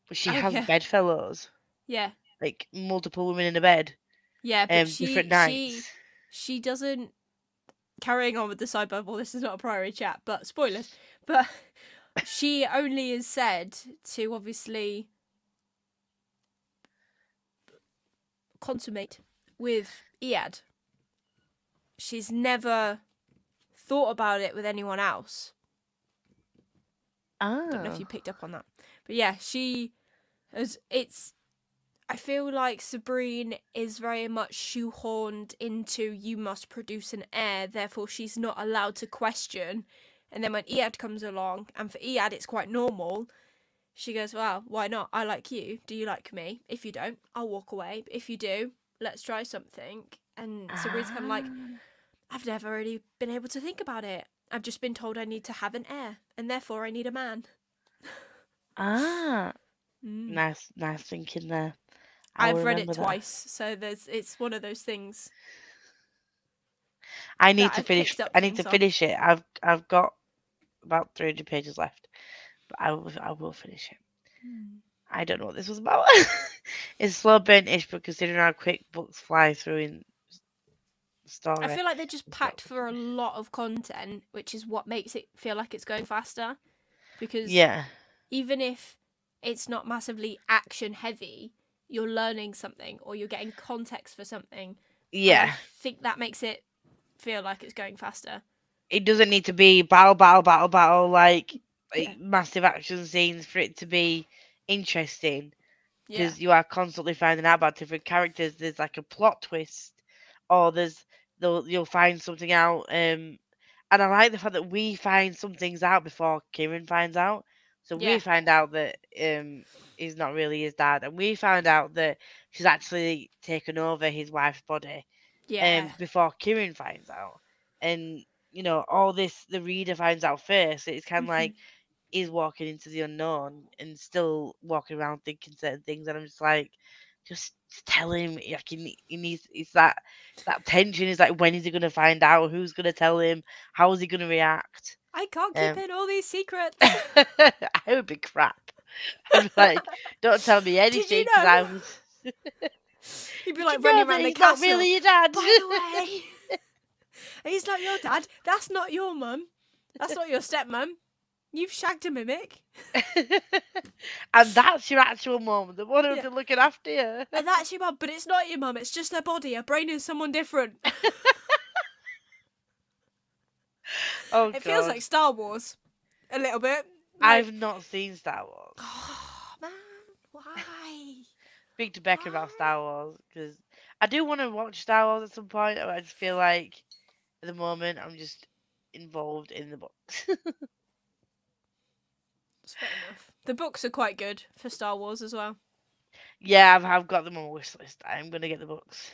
but she Oh has yeah. bedfellows. Yeah. like multiple women in a bed, Yeah, but different nights. she doesn't. Carrying on with the side bubble, this is not a priority chat, but spoilers. But she only is said to obviously consummate with Iad. She's never thought about it with anyone else. I don't know if you picked up on that. But yeah, I feel like Sabrine is very much shoehorned into you must produce an heir, therefore she's not allowed to question. And then when Iad comes along, and for Iad it's quite normal, she goes, well, why not? I like you. Do you like me? If you don't, I'll walk away. But if you do, let's try something. And Sabrine's kind of like, I've never really been able to think about it. I've just been told I need to have an heir, and therefore I need a man. Nice thinking there. I've read it twice, so it's one of those things. I need to finish. I need to finish it. I've got about 300 pages left, but I will finish it. I don't know what this was about. It's slow burn-ish, but considering how quick books fly through in the story, I feel like they're just packed for a lot of content, which is what makes it feel like it's going faster. Because even if it's not massively action heavy, you're learning something or you're getting context for something. Yeah. And I think that makes it feel like it's going faster. It doesn't need to be battle, like massive action scenes for it to be interesting. Because you are constantly finding out about different characters. There's like a plot twist, or you'll find something out. And I like the fact that we find some things out before Kieran finds out. So we find out that he's not really his dad, and we found out that she's actually taken over his wife's body. Before Kieran finds out, and all this the reader finds out first. It's kind of like he's walking into the unknown and still walking around thinking certain things, and I'm just like, just tell him. Like he needs. It's that tension. Is like, when is he gonna find out? Who's gonna tell him? How is he gonna react? I can't keep in all these secrets. I would be crap. I'm like, don't tell me anything. Did you know? I was. He'd be like running around the castle. Not really your dad. By the way, he's not your dad. That's not your mum. That's not your stepmum. You've shagged a mimic. And that's your actual mum, the one who's been looking after you. And that's your mum, but it's not your mum. It's just her body. Her brain is someone different. It feels like Star Wars. A little bit. I've not seen Star Wars. Oh, man. Why? Speak to Becca about Star Wars, because I do want to watch Star Wars at some point. I just feel like at the moment I'm just involved in the books. That's fair enough. The books are quite good for Star Wars as well. Yeah, I've got them on my wish list. I'm going to get the books.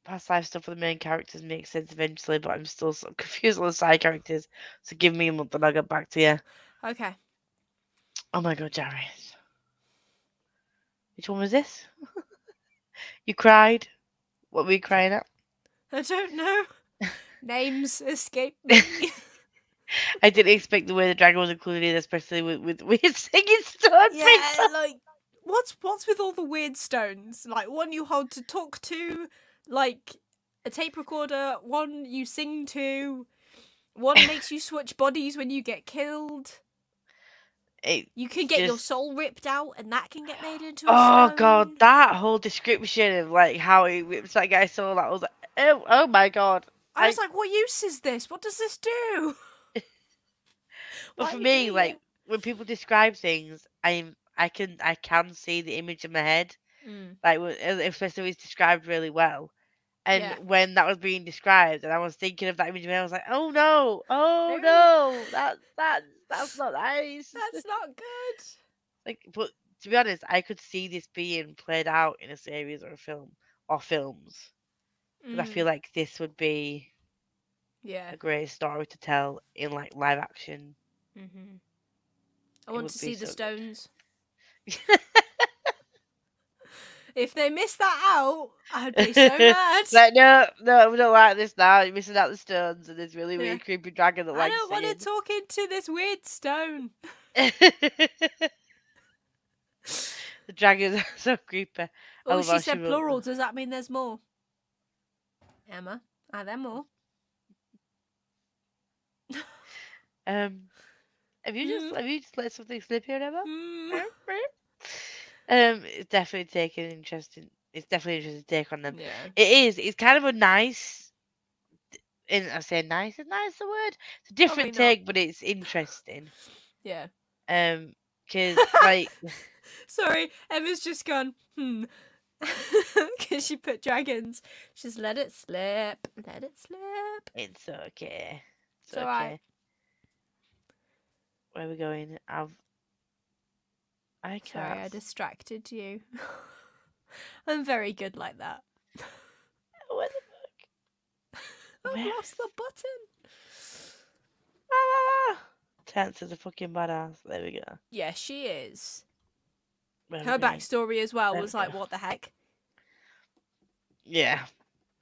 Past life stuff for the main characters makes sense eventually, but I'm still so confused on the side characters. So give me a month and I'll get back to you. Okay. Oh my god, Jared. Which one was this? You cried? What were you crying at? I don't know. Names escape me. I didn't expect the way the dragon was included, especially with weird singing stone. Yeah, like what's with all the weird stones? Like one you hold to talk to, like a tape recorder. One you sing to. One makes you switch bodies when you get killed. You can get your soul ripped out, and that can get made into a stone. God, that whole description of like how he rips that guy's soul out, I was like, oh my god. I was like, what use is this? What does this do? But for me, like when people describe things, I can see the image in my head, like especially when it's described really well. And when that was being described, and I was thinking of that image in my head, I was like, oh no, that's not nice. That's not good. Like, but to be honest, I could see this being played out in a series or a film or films. But I feel like this would be a great story to tell in like live action. I want to see the stones. If they miss that out, I'd be so mad. Like, no, we don't like this now. You're missing out the stones and this really weird creepy dragon that likes singing. I don't want to talk into this weird stone. The dragons are so creepy. I Oh, love she how she said wrote plural. Does that mean there's more? Emma, are there more? Have you just let something slip here, Emma? Mm. It's definitely taken interesting. It's definitely an interesting take on them. Yeah. It is. It's kind of a nice. And I say nice. Is nice a word? It's a Probably different not. take, but it's interesting. Yeah. Because like Sorry, Emma's just gone, because she put dragons. She's let it slip. Let it slip. it's okay. It's It's alright. okay. Where are we going? I Sorry, I can't. distracted you. I'm very good like that. Where the fuck? I've Where lost the button. Chance is a fucking badass. There we go. Yeah, she is. Where are we Her going? backstory as well There was we like, go. what the heck? Yeah.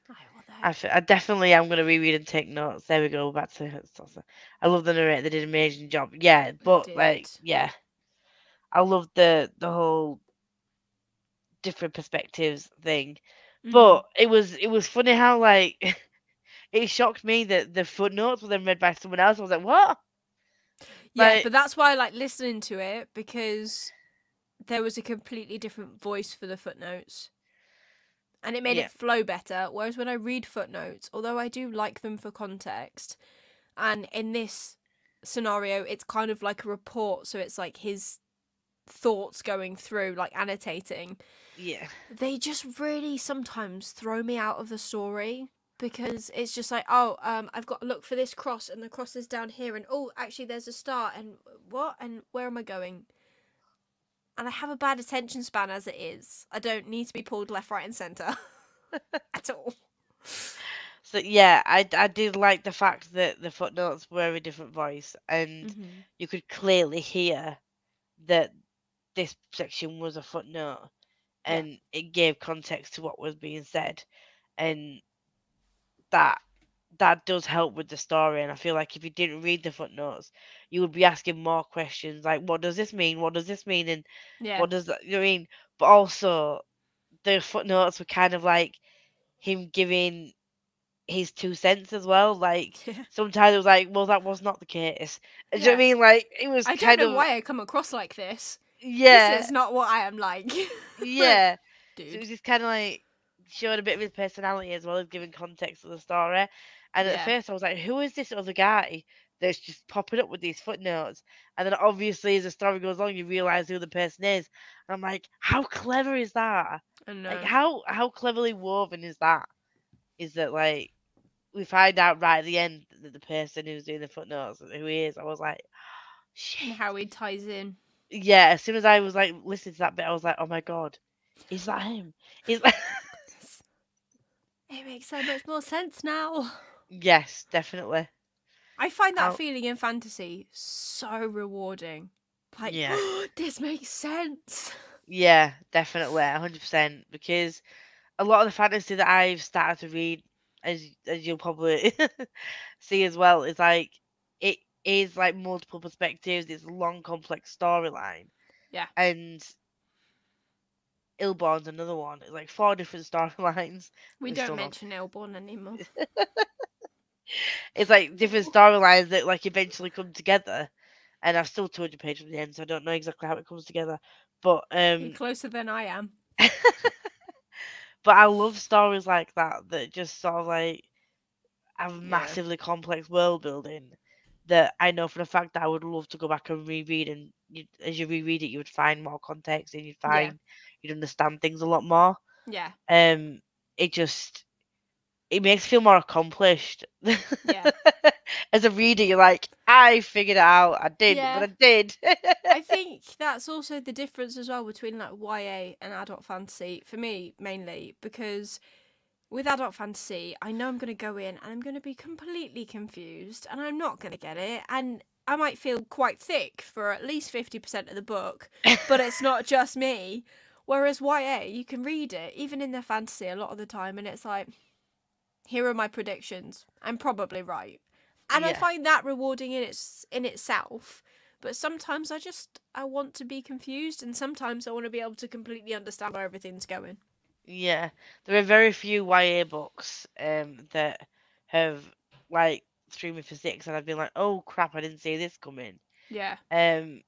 Like, what the heck? I definitely am gonna reread and take notes. There we go. Back to Sansa. I love the narrator. They did an amazing job. Yeah, but like, Did. yeah, I love the whole different perspectives thing. But it was funny how like it shocked me that the footnotes were then read by someone else. I was like, what? Yeah, Like, but that's why I like listening to it, because there was a completely different voice for the footnotes. And it made yeah, it flow better. Whereas when I read footnotes, although I do like them for context, and in this scenario, it's kind of like a report, so it's like his thoughts going through, like annotating. yeah, They just really sometimes throw me out of the story, because it's just like, oh, I've got to look for this cross, and the cross is down here, and oh, actually, there's a star, and what, and where am I going? And I have a bad attention span as it is. I don't need to be pulled left, right, and centre at all. So yeah, I did like the fact that the footnotes were a different voice, and you could clearly hear that this section was a footnote, Yeah. and it gave context to what was being said, and that that does help with the story. And I feel like if you didn't read the footnotes, you would be asking more questions like, what does this mean? What does this mean? And Yeah. what does that, you know what I mean? But also, the footnotes were kind of like him giving his 2 cents as well. Like Yeah. sometimes it was like, well, that was not the case. Do you know what I Yeah. mean? Like it was I don't kind know of why I come across like this. This yeah, is not what I am like. yeah. So it Dude. was just kind of like showing a bit of his personality as well as giving context to the story. And at Yeah. first I was like, who is this other guy that's just popping up with these footnotes? And then obviously as the story goes on, you realise who the person is. And I'm like, how clever is that? I Like know. how cleverly woven is that? Is that like we find out right at the end that the person who's doing the footnotes who he is. I was like, And shit. how he ties in. Yeah, as soon as I was like listening to that bit, I was like, oh my god, is that him? Is that... Oh my goodness. It makes so much more sense now. Yes, definitely. I find that I'll... feeling in fantasy so rewarding. Like, Yeah, oh, this makes sense. yeah, definitely, 100%. Because a lot of the fantasy that I've started to read, as you'll probably see as well, is like it is like multiple perspectives. It's a long, complex storyline, Yeah. and Illborn's another one. It's like 4 different storylines. We We're don't still not. mention Elborn anymore. It's like different storylines that like eventually come together. And I've still 200 pages from the end, so I don't know exactly how it comes together. But You're closer than I am. but I love stories like that that just sort of like have Yeah. massively complex world building that I know for a fact that I would love to go back and reread. And as you reread it, you would find more context and Yeah. you'd understand things a lot more. Yeah. Um, it just it makes you feel more accomplished. Yeah. As a reader, you're like, I figured it out. I did, but Yeah. I did. I think that's also the difference as well between like YA and adult fantasy, for me mainly, because with adult fantasy, I know I'm going to go in and I'm going to be completely confused and I'm not going to get it, and I might feel quite thick for at least 50% of the book, but it's not just me. Whereas YA, you can read it, even in the fantasy, a lot of the time, and it's like, here are my predictions. I'm probably right. And I Yeah, find that rewarding in itself, But sometimes I want to be confused, and sometimes I want to be able to completely understand where everything's going. Yeah, there are very few YA books that have like threw me for six, and I've been like, oh crap, I didn't see this coming. Yeah. Um,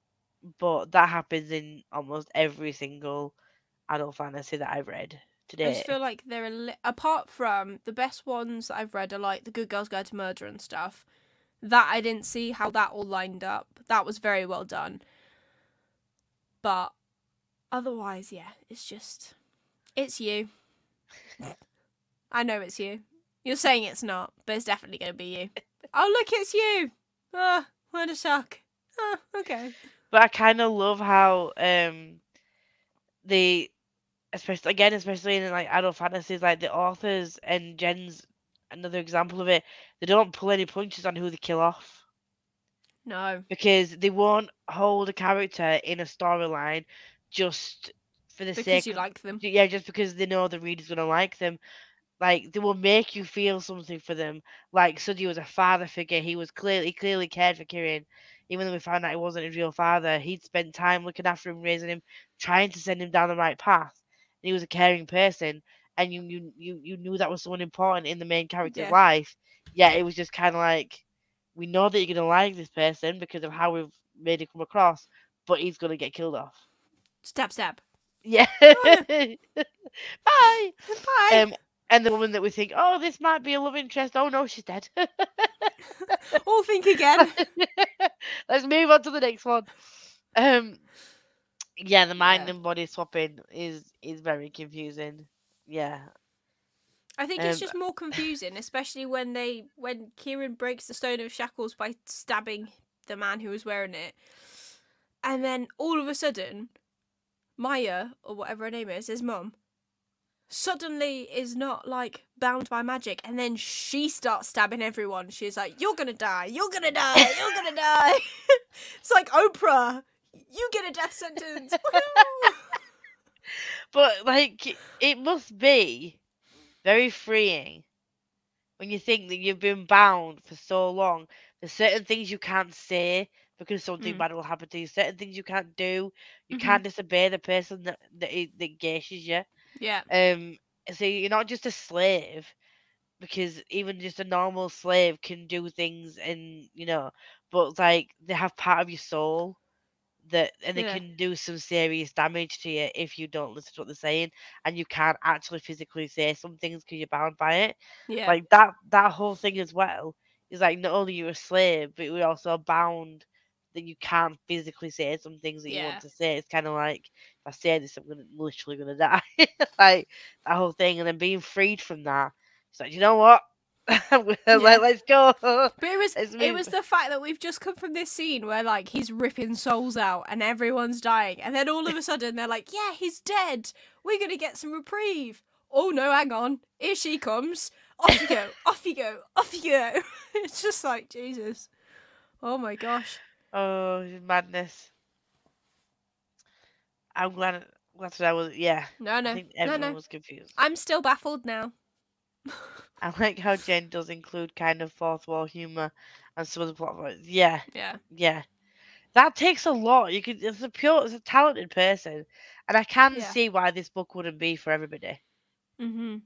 but that happens in almost every single adult fantasy that I've read I just today. feel like apart from the best ones that I've read are like The Good Girl's Guide to Murder and stuff. That I didn't see how that all lined up. That was very well done. But otherwise, yeah, it's you. I know it's you. You're saying it's not, but it's definitely going to be you. Oh, look, it's you. Ah, what a shock. Ah, okay. But I kind of love how they, especially in like adult fantasies, like the authors and Jen's another example of it. They don't pull any punches on who they kill off. No. Because they won't hold a character in a storyline just for the Because sake you of, like them. yeah, just because they know the reader's gonna like them. Like they will make you feel something for them. Like Suddy was a father figure. He clearly cared for Kieran, even though we found out he wasn't his real father. He'd spent time looking after him, raising him, trying to send him down the right path. And he was a caring person, and you knew that was someone important in the main character's Yeah. life. Yeah, it was just kind of like, we know that you're gonna like this person because of how we've made him come across, but he's gonna get killed off. Stab, stab. Yeah. Oh, Bye. bye. And the woman that we think, oh, this might be a love interest. Oh no, she's dead. All think again. Let's move on to the next one. Um, yeah, the mind Yeah. and body swapping is very confusing. Yeah. I think it's Um, just more confusing, especially when Kieran breaks the stone of shackles by stabbing the man who was wearing it. And then all of a sudden, Maya, or whatever her name is, his mum, suddenly is not like bound by magic, and then she starts stabbing everyone. She's like, "You're gonna die, you're gonna die, you're gonna die." It's like Oprah. You get a death sentence. Woohoo! but like, it must be very freeing when you think that you've been bound for so long. There's certain things you can't say because something Mm. bad will happen to you. Certain things you can't do. You Mhm. can't disobey the person that gashes you. Yeah. Um, so you're not just a slave, because even just a normal slave can do things, and but like they have part of your soul and they Yeah. can do some serious damage to you if you don't listen to what they're saying, and you can't actually physically say some things because you're bound by it. Yeah. Like that whole thing as well is like, not only you're a slave, but you're also bound that you can't physically say some things that you want Yeah. to say. It's kind of like, if I say this, literally gonna die. Like that whole thing, and then being freed from that. It's like, you know what? Yeah. Let's go. But it was Let's it move. was the fact that we've just come from this scene where like he's ripping souls out and everyone's dying, and then all of a sudden they're like, "Yeah, he's dead. We're gonna get some reprieve." Oh no, hang on. Here she comes. Off you go. Off you go. Off you go. It's just like Jesus. Oh my gosh. Oh, madness. I'm glad that I was. Yeah, No, I no, think no, everyone no. was confused. I'm still baffled now. I like how Jen does include kind of fourth wall humor and some of the plot points. Yeah, Yeah. yeah. That takes a lot. It's a talented person, and I can Yeah. see why this book wouldn't be for everybody. Mhm.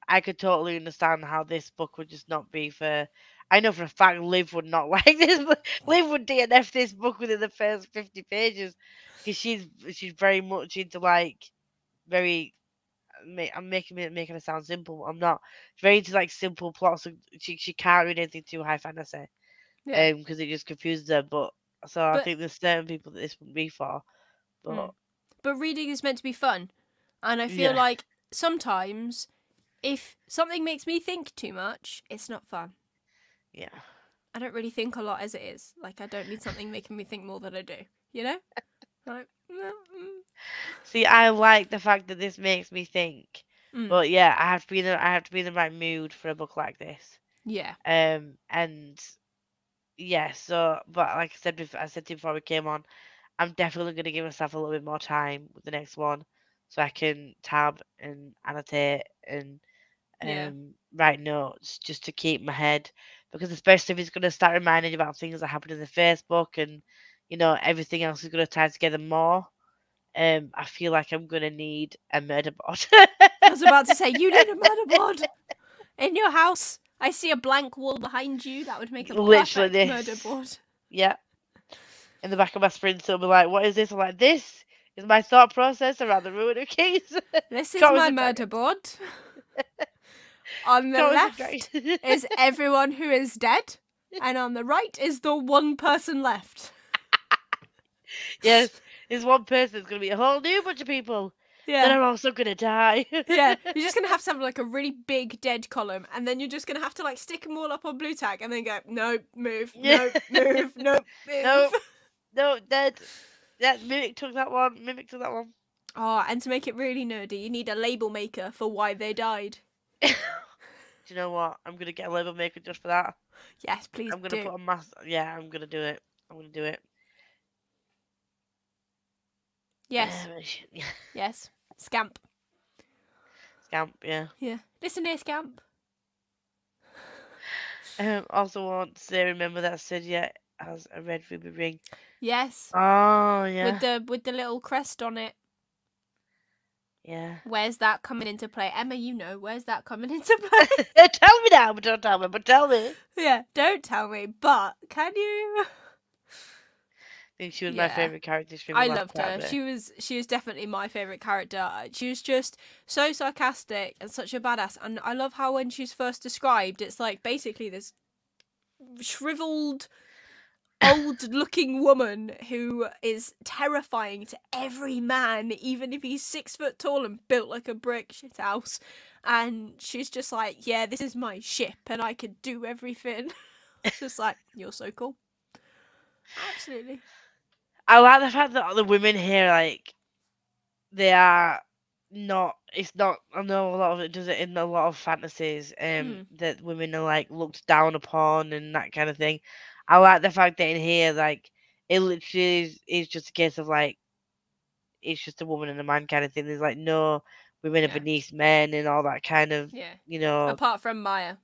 I could totally understand how this book would just not be for. I know for a fact Liv would not like this. Liv would DNF this book within the first 50 pages because she's very much into like very. I'm making it sound simple. I'm not. She's very into like simple plots. So she can't read anything too high fantasy. Yeah. Because it just confuses her. But so I But think there's certain people that this wouldn't be for. But mm. But reading is meant to be fun, and I feel yeah, like sometimes if something makes me think too much, it's not fun. yeah. I don't really think a lot as it is. Like, I don't need something making me think more than I do. You know? Like, See, I like the fact that this makes me think. mm, But yeah, I have to be in the right mood for a book like this. yeah, And yeah, so but like I said to you before we came on, I'm definitely gonna give myself a little bit more time with the next one, so I can tab and annotate and yeah, write notes just to keep my head, because especially if it's gonna start reminding you about things that happened in the first book, and everything else is going to tie together more, I feel like I'm going to need a murder board. I was about to say, you need a murder board in your house. I see a blank wall behind you. That would make a Literally perfect this. murder board. Yeah. In the back of my Sprinter, I'll be like, what is this? I'm like, this is my thought process around the ruin of kings. This is my murder board. On the left is everyone who is dead, and on the right is the one person left. Yes, there's one person. It's going to be a whole new bunch of people that are also going to die. Yeah, you're just going to have like a really big dead column, and then you're just going to have to like stick them all up on blue tack and then go, no, move, no, move, no, move. No, dead. Yeah, Mimic took that one. Oh, and to make it really nerdy, you need a label maker for why they died. Do you know what? I'm going to get a label maker just for that. Yes, please I'm going to put a mass... Yeah, I'm going to do it. Yes. Yes. Scamp, yeah. Yeah. Listen here, Scamp. Also want to say, remember that Cydia has a red ruby ring. Yes. Oh, yeah. With the little crest on it. Yeah. Where's that coming into play? Emma, where's that coming into play? Tell me now, but don't tell me, but tell me. Yeah, don't tell me, but can you? I think she was my favourite character. I loved her. She was definitely my favourite character. She was just so sarcastic and such a badass. And I love how when she's first described, it's like basically this shriveled, old-looking woman who is terrifying to every man, even if he's 6 foot tall and built like a brick shit house. And she's just like, yeah, this is my ship, and I can do everything. It's just like, you're so cool. Absolutely. I like the fact that the women here, like, they are not. It's not. I know a lot of it does it in a lot of fantasies. That women are like looked down upon and that kind of thing. I like the fact that in here, like, it literally is just a case of like, it's just a woman and a man kind of thing. There's like no women are beneath men and all that kind of, Apart from Maya.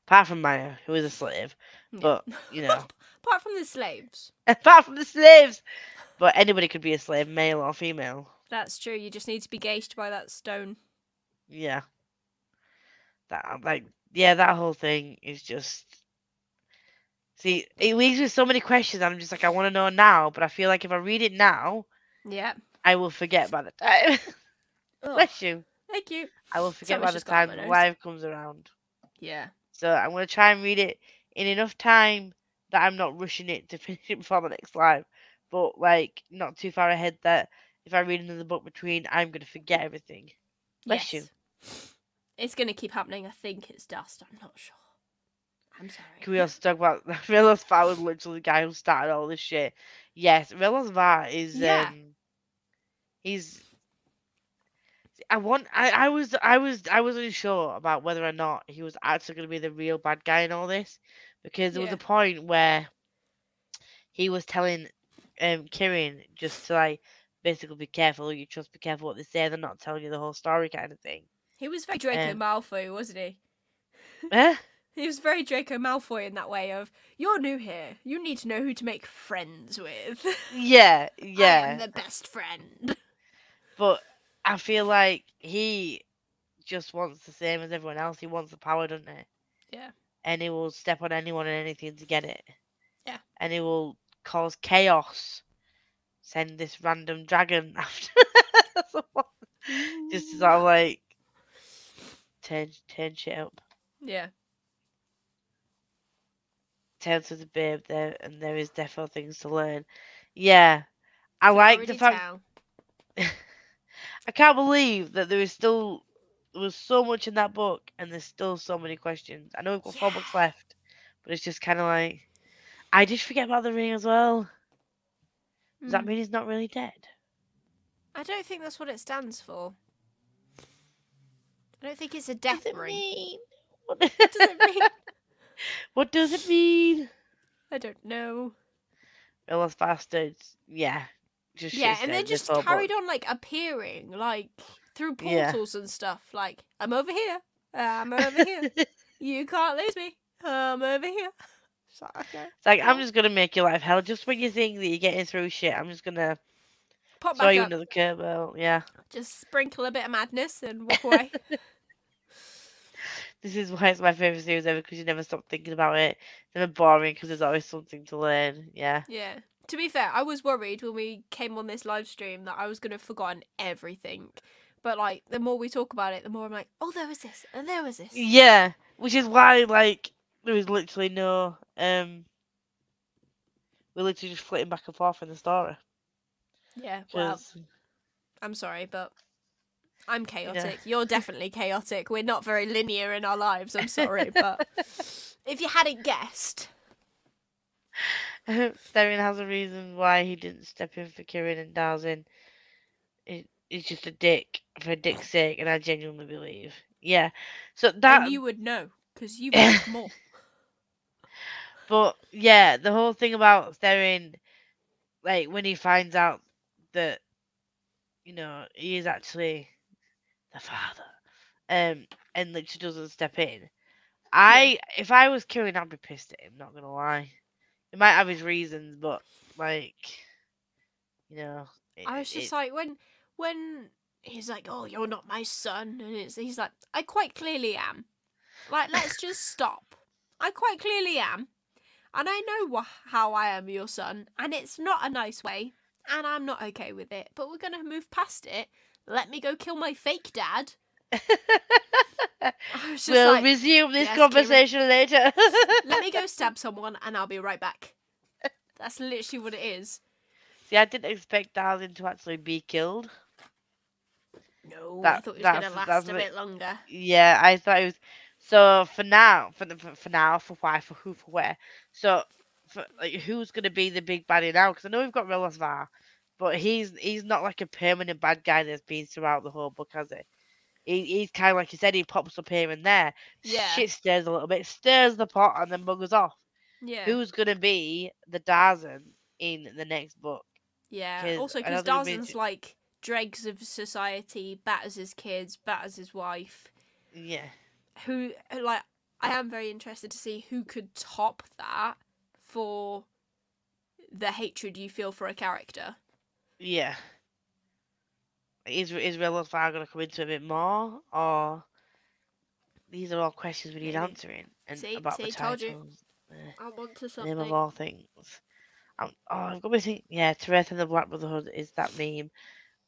Apart from Maya, who is a slave, but apart from the slaves. Apart from the slaves. But anybody could be a slave, male or female. That's true. You just need to be gauged by that stone. Yeah. That whole thing is just... See, it leaves me so many questions. I'm just like, I want to know now, but I feel like if I read it now, I will forget by the time. Bless you. Thank you. I will forget by the time live comes around. Yeah. So I'm going to try and read it in enough time that I'm not rushing it to finish it before the next live. But, like, not too far ahead that if I read another book between, I'm going to forget everything. Bless you. It's going to keep happening. I think it's dust. I'm not sure. I'm sorry. Can we also talk about Readalongs I was literally the guy who started all this shit. Yes, Readalongs I is he's I was unsure about whether or not he was actually going to be the real bad guy in all this, because there was a point where he was telling Kirin just to like basically be careful, you just be careful what they say, they're not telling you the whole story kind of thing. He was very Draco Malfoy, wasn't he? Eh? He was very Draco Malfoy in that way of, you're new here, you need to know who to make friends with. Yeah. I am the best friend. But I feel like he just wants the same as everyone else. He wants the power, doesn't he? Yeah. And he will step on anyone and anything to get it. Yeah. And he will cause chaos. Send this random dragon after someone. Just to sort of like turn shit up. Yeah. Tales of the babe there, and there is definitely things to learn. Yeah. I like the fact... I can't believe that there was so much in that book and there's still so many questions. I know we've got 4 books left, but it's just kind of like, I did forget about the ring as well. Does that mean he's not really dead? I don't think that's what it stands for. I don't think it's a death ring. What does it mean? What does it mean? I don't know. Readalongs bastards. Yeah. And then just carried on like appearing like through portals and stuff. Like, I'm over here. I'm over here. You can't lose me. I'm over here. It's like, okay. It's like, I'm just gonna make your life hell. Just when you think that you're getting through shit, I'm just gonna Pop throw back you up. under the curb. Yeah. Just sprinkle a bit of madness and walk away. This is why it's my favourite series ever, because you never stop thinking about it. It's never boring, because there's always something to learn. Yeah. Yeah. To be fair, I was worried when we came on this live stream that I was going to have forgotten everything. But, like, the more we talk about it, the more I'm like, oh, there was this, and there was this. Yeah, which is why, like, there was literally no, we're literally just flitting back and forth in the story. Yeah, well, I'm sorry, but I'm chaotic. You're definitely chaotic. We're not very linear in our lives. I'm sorry, but if you hadn't guessed. Darren has a reason why he didn't step in for Kieran and Dawson. He's just a dick for a dick's sake, and I genuinely believe. Yeah. So that. And you would know, because you've read more. But yeah, the whole thing about Darren, like when he finds out that, you know, he is actually the father, and literally doesn't step in. If I was Kieran, I'd be pissed at him. Not gonna lie. He might have his reasons, but like, you know, I was just like, when he's like, oh, you're not my son, and he's like, I quite clearly am. Like, let's just stop. I quite clearly am, and I know how I am your son, and it's not a nice way, and I'm not okay with it. But we're gonna move past it. Let me go kill my fake dad. We'll resume this conversation later. Let me go stab someone and I'll be right back. That's literally what it is. See, I didn't expect Darwin to actually be killed. No, I thought it was going to last a bit longer. Yeah, I thought it was. So for now, for why, for who, for where. So, like, who's going to be the big baddie now? Because I know we've got Readalongs I, but he's not like a permanent bad guy that's been throughout the whole book, has he? He's kind of like you said, he pops up here and there. Yeah. Shit stirs a little bit, stirs the pot, and then buggers off. Yeah. Who's gonna be the Darzan in the next book? Yeah. Also, because Darzan's like dregs of society, batters his kids, batters his wife. Yeah. Who, like, I am very interested to see who could top that for the hatred you feel for a character. Yeah. Is Readalongs I going to come into a bit more, or these are all questions we need answering and about the titles. I want to something. Name of all things. I've got to think. Yeah, Tereth and the Black Brotherhood is that meme.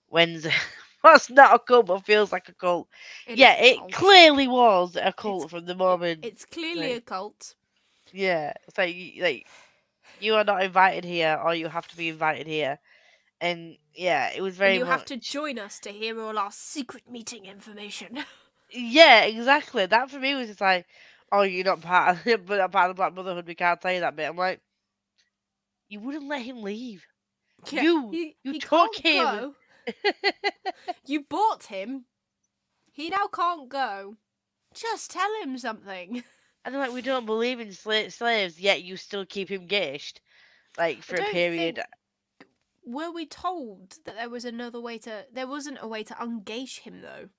When's what's not a cult but feels like a cult? It clearly was a cult from the moment. It's clearly a cult. Yeah, it's like you are not invited here, or you have to be invited here. And yeah, it was very. And you have to join us to hear all our secret meeting information. Yeah, exactly. That for me was just like, oh, you're not part of it, but not part of the Black Brotherhood. We can't tell you that bit. I'm like, you wouldn't let him leave. Yeah, you took him. Go. You bought him. He now can't go. Just tell him something. And they're like, we don't believe in slaves, yet you still keep him gashed, like for a period. Were we told that there was another way to? There wasn't a way to ungage him though.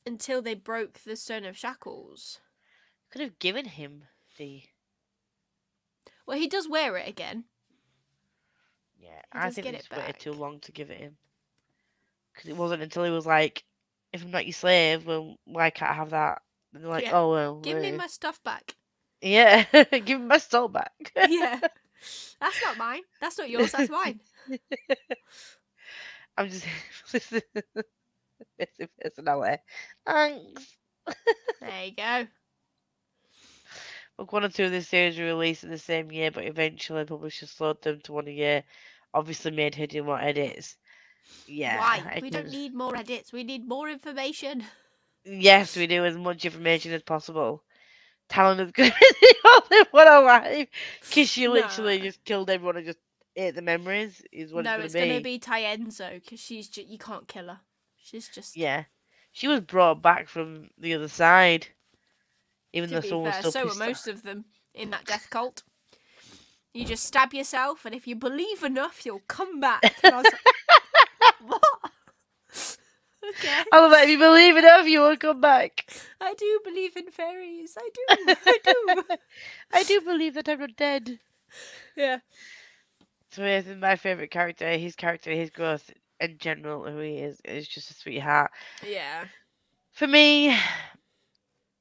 Until they broke the Stone of Shackles. Could have given him the. Well, he does wear it again. Yeah, I think it's waited too long to give it him. Because it wasn't until he was like, if I'm not your slave, well, why can't I have that? And they're like, oh, well. Give me my stuff back. Yeah, give me my soul back. Yeah. That's not mine. That's not yours, that's mine. I'm just. Personality. Thanks. There you go. Book 1 and 2 of this series were released in the same year, but eventually publishers slowed them to 1 a year. Obviously made her do more edits. Yeah. Why? We don't need more edits. We need more information. Yes, we do as much information as possible. Talon is going to be the only one alive because she literally just killed everyone and just ate the memories. Is what it's going to be Tyenzo because you can't kill her. She's just. Yeah. She was brought back from the other side. Even though someone was still so were most of them in that death cult. You just stab yourself, and if you believe enough, you'll come back. And I was like, what? Okay. I was like, if you believe enough, you will come back. I do believe in fairies. I do. I do. I do believe that I'm not dead. Yeah. So he is my favourite character. His character, his growth in general, who he is just a sweetheart. Yeah. For me,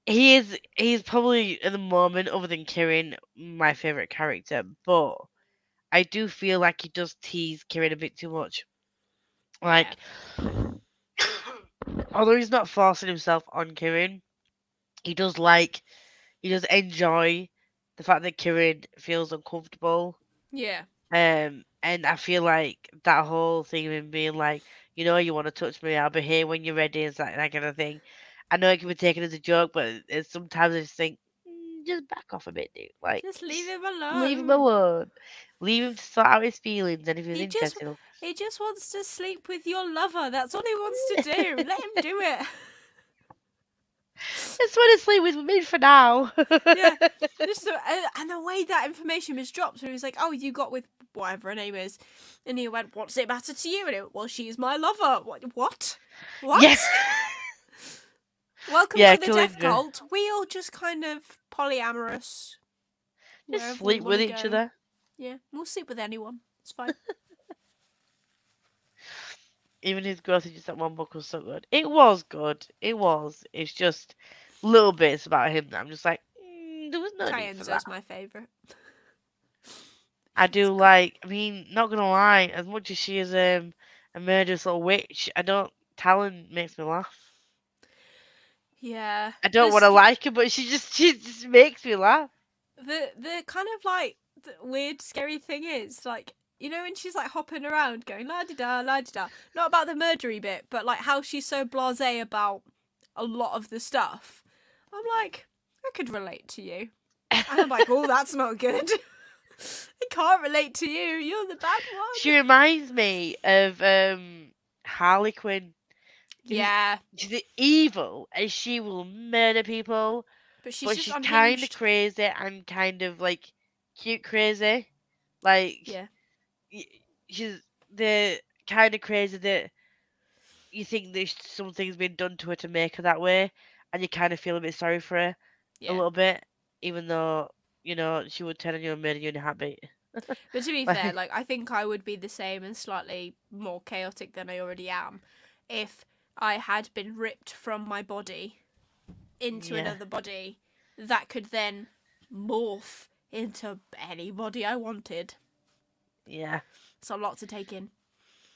he's probably at the moment, other than Kirin, my favourite character. But I do feel like he does tease Kirin a bit too much. Yeah. Like, although he's not forcing himself on Kirin, he does enjoy the fact that Kirin feels uncomfortable. Yeah. And I feel like that whole thing of him being like, you want to touch me, I'll be here when you're ready, and that kind of thing. I know it can be taken as a joke, but sometimes I just think, just back off a bit, dude. Like, Just leave him leave him alone. alone. Leave him to sort out his feelings, and if he's He just interested, he just wants to sleep with your lover. That's all he wants to do. Let him do it. just want to sleep with me for now. Yeah. And the way that information was dropped, so he was like, "Oh, you got with whatever her name is," and he went, "What's it matter to you?" And it went, "Well, she's my lover." What? Yes. Welcome Yeah, to the death Kalindra. cult. We all just kind of polyamorous. Just sleep with each other. Yeah, we'll sleep with anyone. It's fine. Even his growth in just that one book was so good. It was good. It was. It's just little bits about him that I'm just like, there was no need for that. Cayenzo's my favourite. I do like. I mean, not gonna lie. As much as she is a murderous little witch, Talon makes me laugh. Yeah. I don't want to like her, but she just makes me laugh. The kind of like the weird scary thing is like, you know, when she's like hopping around going la di da la di da, not about the murdery bit, but like how she's so blasé about a lot of the stuff. I'm like, I could relate to you, and I'm like, oh, that's not good. I can't relate to you. You're the bad one. She reminds me of Harley Quinn. Yeah, She's evil and she will murder people, but she's but just she's kind of unhinged. crazy and kind of like cute crazy. Like Yeah, she's the kind of crazy that you think that something's been done to her to make her that way, and you kind of feel a bit sorry for her a yeah. little bit, even though she would turn on you and murder you in a heartbeat. But to be fair, Like, like I think I would be the same and slightly more chaotic than I already am if I had been ripped from my body into yeah, another body that could then morph into any body I wanted. yeah. It's a lot to take in.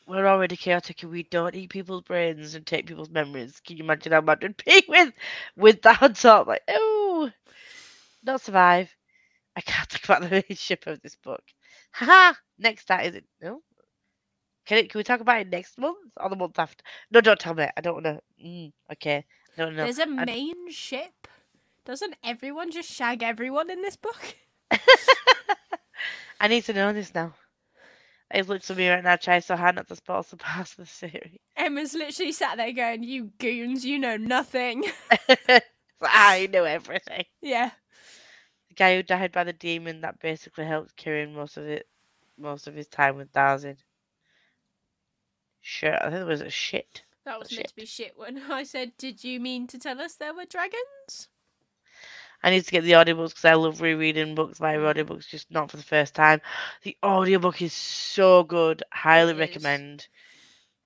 We're already chaotic and we don't eat people's brains and take people's memories. Can you imagine how mad would be with that on top? Like, oh, not survive. I can't talk about the relationship of this book. Haha. Next time is it? No. Can we talk about it next month or the month after? No, don't tell me. I don't want to. Okay. I don't know. There's a main ship. Doesn't everyone just shag everyone in this book? I need to know this now. It's looked at me right now, trying so hard not to spoil some parts of the series. Emma's literally sat there going, "You goons, you know nothing." I know everything. Yeah. The guy who died by the demon that basically helped Kieran most of his time with Darzin. Sure, I think it was a shit. That was meant to be shit when I said, "Did you mean to tell us there were dragons?" I need to get the audiobooks because I love rereading books via audiobooks, just not for the first time. The audiobook is so good. Highly recommend.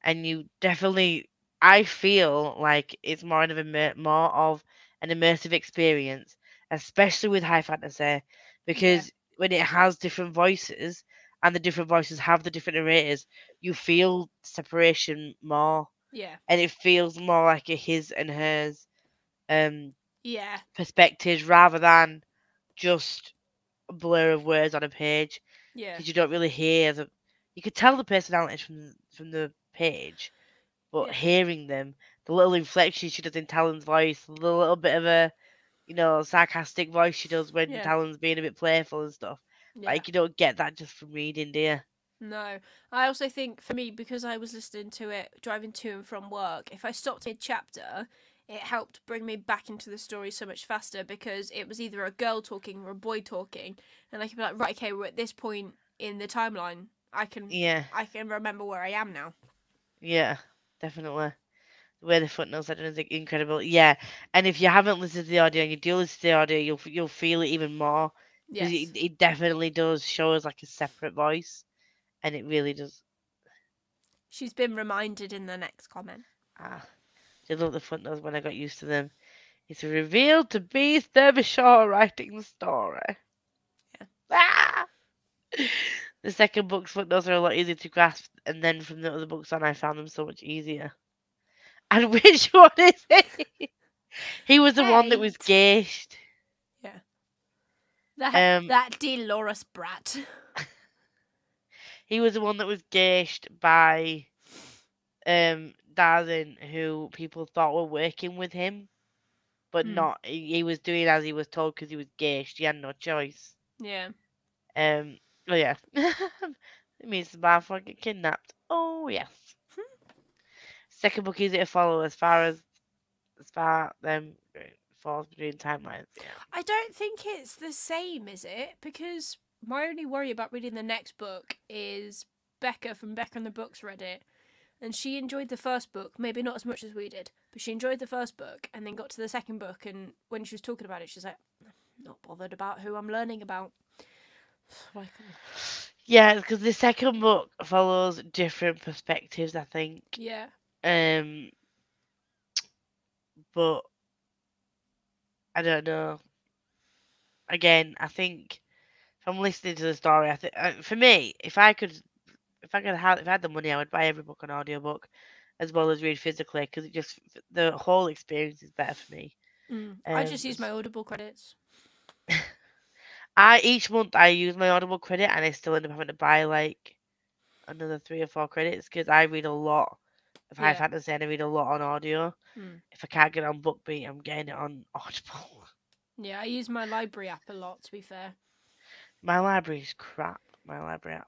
And you definitely, I feel like it's more of an immersive experience, especially with high fantasy, because when it has different voices and the different voices have the different narrators, you feel separation more, Yeah. and it feels more like a his and hers Yeah. perspectives rather than just a blur of words on a page, Yeah. because you don't really hear the. You could tell the personalities from the page, but hearing them, the little inflection she does in Talon's voice, the little bit of a, sarcastic voice she does when Talon's being a bit playful and stuff. Yeah. Like, you don't get that just from reading, do you? No. I also think for me, because I was listening to it driving to and from work, if I stopped mid-chapter, it helped bring me back into the story so much faster because it was either a girl talking or a boy talking, and I could be like, right, okay, we're at this point in the timeline. I can remember where I am now. Yeah, definitely. The way the footnotes are done is incredible. Yeah, and if you haven't listened to the audio and you do listen to the audio, you'll feel it even more because Yes. it definitely does show us like a separate voice, and it really does. She's been reminded in the next comment. Ah, I love the footnotes when I got used to them. It's revealed to be Derbyshire writing the story. Yeah. Ah! The second book's footnotes are a lot easier to grasp, and then from the other books on, I found them so much easier. And which one is he? He was the one that was Kate. gauged. Yeah. Um, That Dolores brat. he was the one that was gauged by Darren, who people thought were working with him, but Hmm. not. He was doing as he was told because he was gauged. He had no choice. Yeah. Oh yeah. It means the Malfoy get kidnapped. Oh yes. Second book easy to follow as far them falls between timelines. Yeah. I don't think it's the same, is it? Because my only worry about reading the next book is Becca from Becca and the Books read it, and she enjoyed the first book, maybe not as much as we did, but she enjoyed the first book, and then got to the second book, and when she was talking about it, she's like, not bothered about who I'm learning about. Like, Yeah, because the second book follows different perspectives, I think. yeah. Um, but I don't know. Again, I think if I'm listening to the story, I think for me, if I had the money, I would buy every book on audiobook as well as read physically because it just the whole experience is better for me. I just use my Audible credits. I each month I use my Audible credit and I still end up having to buy like another 3 or 4 credits because I read a lot of high Yeah. fantasy and I read a lot on audio. If I can't get it on BookBeat, I'm getting it on Audible. Yeah, I use my library app a lot, to be fair. My library is crap. My library app.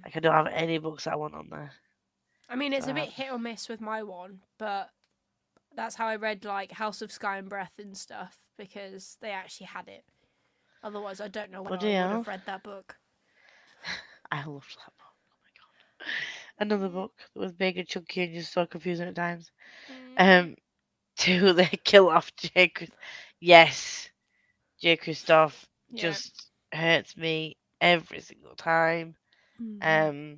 Like I don't have any books I want on there. I mean, it's So a bit hit or miss with my one, but that's how I read like House of Sky and Breath and stuff because they actually had it. Otherwise, I don't know when Bloody I would hell. have read that book. I loved that book. Oh my god. Another book that was big and chunky and just so confusing at times. To they kill off J. Yes, J. Christoph Yeah. just hurts me every single time. Mhm.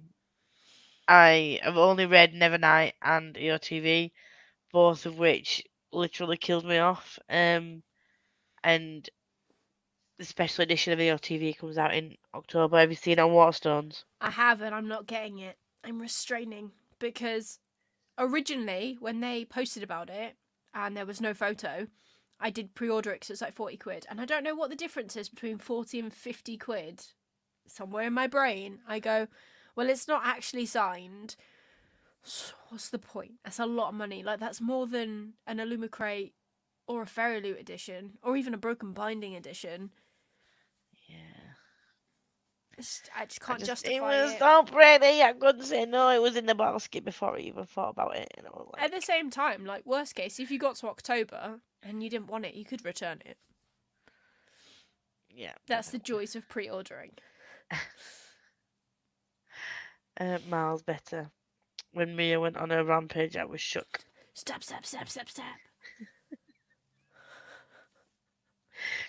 I have only read Nevernight and EOTV, both of which literally killed me off. And the special edition of EOTV comes out in October. Have you seen it on Waterstones? I have, and I'm not getting it. I'm restraining because originally, when they posted about it and there was no photo, I did pre-order it because it's like 40 quid. And I don't know what the difference is between 40 and 50 quid. Somewhere in my brain, I go, well, it's not actually signed. So what's the point? That's a lot of money. Like, that's more than an Illumicrate or a Fairy Loot edition, or even a Broken Binding edition. Yeah. I just can't justify It was it. so pretty. I couldn't say no. It was in the basket before I even thought about it. And I was like, At the same time, like, worst case, if you got to October and you didn't want it, you could return it. yeah. That's the joys of pre-ordering. Miles better. When Mia went on her rampage, I was shook. Stab, stab, stab, stab, stab.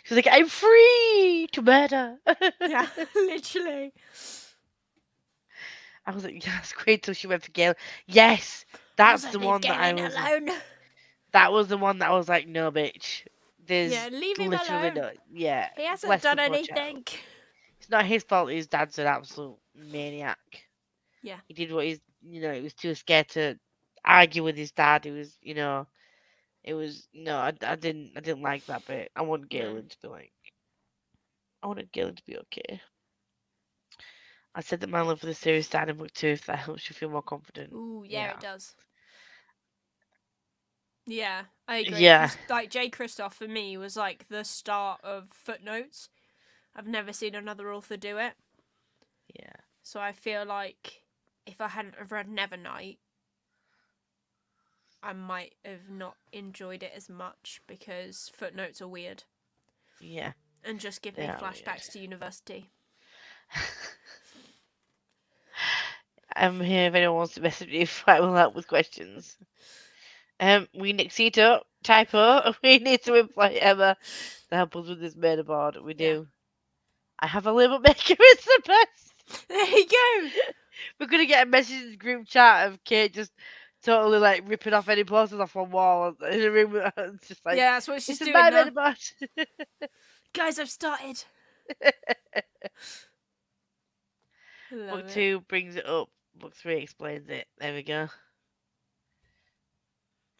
She was like, I'm free to murder. Yeah, literally. I was like, yes, great till she went for Gale. Yes, that's the one that I was. alone. That was the one that I was like, no, bitch. There's Yeah, leave him literally alone. no. Yeah, He hasn't bless done the poor child. anything. It's not his fault. His dad's an absolute maniac. Yeah. He did what he's, he was too scared to argue with his dad. He was, it was no. I didn't like that bit. I want Galen to be like. I wanted Galen to be okay. I said that my love for the series started in book 2 if that helps you feel more confident. Ooh, yeah, it does. Yeah, I agree. Yeah. Like, J. Christoph, for me, was like the start of Footnotes. I've never seen another author do it. Yeah. So I feel like if I hadn't have read Nevernight, I might have not enjoyed it as much because Footnotes are weird. Yeah. And just give me flashbacks to university. I'm here if anyone wants to message me if I will help with questions. We Nixito, typo. We need to employ Emma to help us with this murder board. We Yeah. do. I have a label maker. It's the best. There you go. We're gonna get a message in the group chat of Kate just totally like ripping off any posters off one wall in a room. It's just like, Yeah, that's what she's this is doing my now. murder board. Guys, I've started. Love Book it. 2 brings it up. Book 3 explains it. There we go.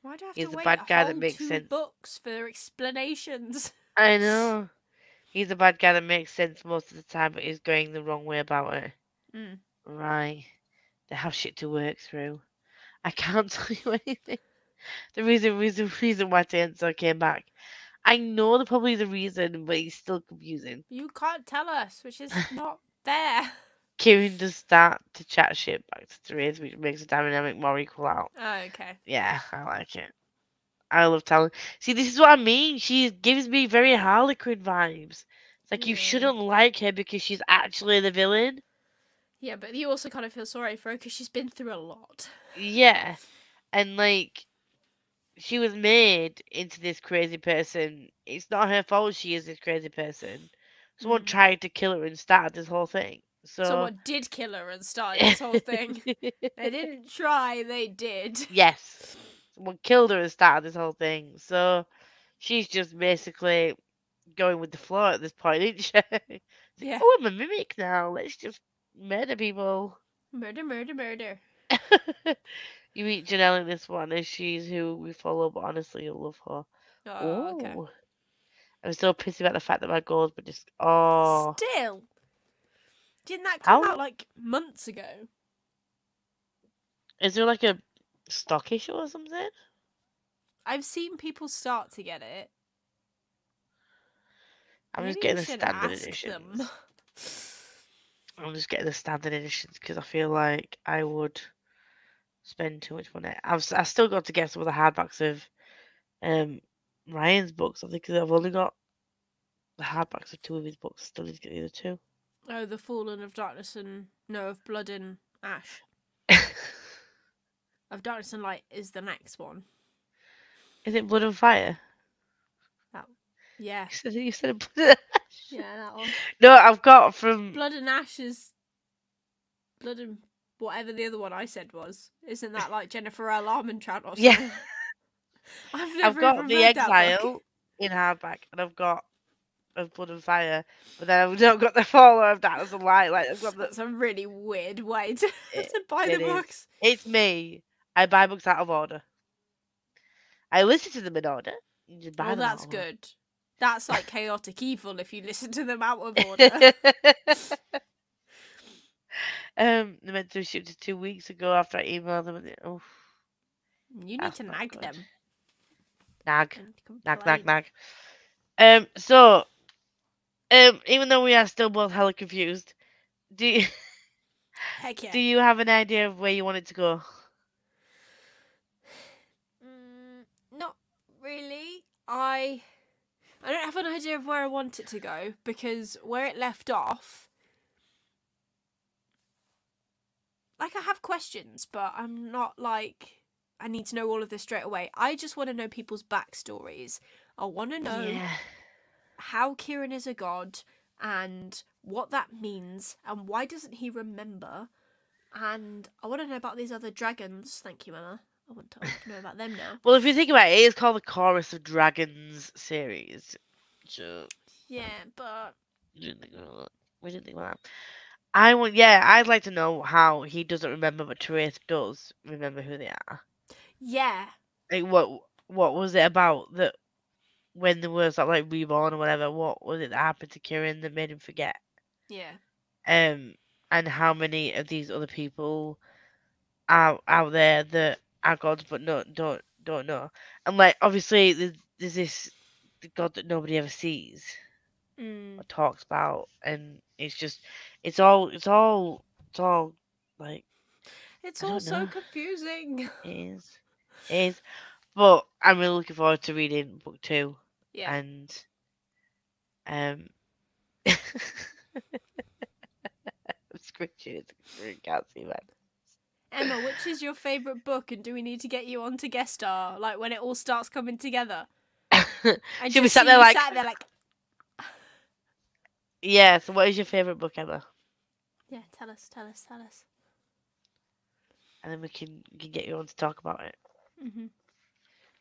Why do I have He's to the wait bad a guy that whole makes 2 sense. books for explanations? I know. He's the bad guy that makes sense most of the time, but he's going the wrong way about it. Mm. Right. They have shit to work through. I can't tell you anything. The reason why Tenso came back. I know the probably the reason, but it's still confusing. You can't tell us, which is not fair. Kieran does start to chat shit back to Therese, which makes the dynamic more equal out. Oh, okay. Yeah, I like it. I love telling. See, this is what I mean. She gives me very Harlequin vibes. It's like you Yeah. shouldn't like her because she's actually the villain. Yeah, but you also kind of feel sorry for her because she's been through a lot. Yeah, and like she was made into this crazy person. It's not her fault she is this crazy person. Someone tried to kill her and started this whole thing. So Someone did kill her and started this whole thing. They didn't try, they did. yes, someone killed her and started this whole thing. So she's just basically going with the flow at this point, isn't she? It's like, Yeah. oh, I'm a mimic now. Let's just murder people. Murder, murder, murder. You meet Janelle in this one, and she's who we follow, but honestly, you'll love her. Oh, okay. Oh, I'm so pissed about the fact that my goals, but just Still, didn't that come how out like months ago? is there like a stock issue or something? I've seen people start to get it. I'm just Maybe getting you the should standard ask editions. them. I'm just getting the standard editions because I feel like I would spend too much money. I still got to get some of the hardbacks of Ryan's books. I think 'cause I've only got the hardbacks of 2 of his books. Still need to get the other 2. Oh, the Fallen of Darkness and no, of Blood and Ash. Of Darkness and Light is the next one. Is it Blood and Fire? That, yeah, You said Blood and Ash. yeah, that one. No, I've got from Blood and Ash is Blood and whatever the other one I said was. Isn't that like Jennifer L. Armentrout or yeah. something? I've I've never got even The read that book. Exile in hardback, and I've got of Blood and Fire, but then I've not got the follower of Darkness and Light. Like I've got the. That's a really weird way to, It, to buy the it is. books. It's me. I buy books out of order. I listen to them in order. You just buy Well, them out that's of order. good. That's like chaotic evil if you listen to them out of order. They meant to ship it 2 weeks ago after I emailed them. And oh, You need that's to not nag good. them. Nag, And nag, complain. nag, nag. So, even though we are still both hella confused, do you, Heck yeah. do you have an idea of where you want it to go? Not really. I don't have an idea of where I want it to go because where it left off, like I have questions, but I'm not like I need to know all of this straight away. I just want to know people's backstories. I want to know Yeah. how Kieran is a god and what that means and why doesn't he remember. And I want to know about these other dragons. Thank you, Emma. I want to know about them now. Well, if you think about it, it is called the Chorus of Dragons series. So Yeah, but we didn't think about that. We didn't think about that. I'd like to know how he doesn't remember, but Therese does remember who they are. yeah, Like, what was it about that when there was that like reborn or whatever? What was it that happened to Kieran that made him forget? yeah. And how many of these other people are out there that are gods but don't know? And like obviously there's this god that nobody ever sees or talks about, and it's just it's all like It's I all don't so know. confusing. It is, but I'm really looking forward to reading book 2, Yeah. and I'm scratching it. I can't see that. Emma, which is your favourite book, and do we need to get you on to guest star, like when it all starts coming together? And She'll be just sat see there you like, sat there like, yeah. So, what is your favourite book ever? yeah, tell us. And then we can get you on to talk about it. Mm-hmm.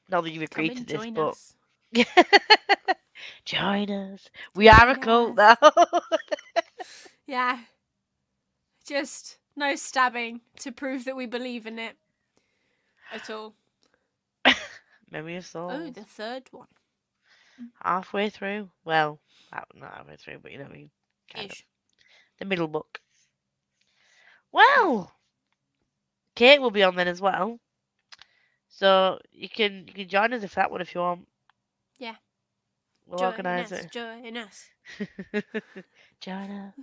Not that you've Come agreed to and this, join but us. join us. We are a cult now. Yeah. Just no stabbing to prove that we believe in it at all. Memory of Souls. Oh, the third one. Halfway through. Well, not halfway through, but you know what I mean. Kind of. The middle book. Well, Kate will be on then as well. So you can join us if that one if you want. Yeah. We'll organise it. Join us. Join us.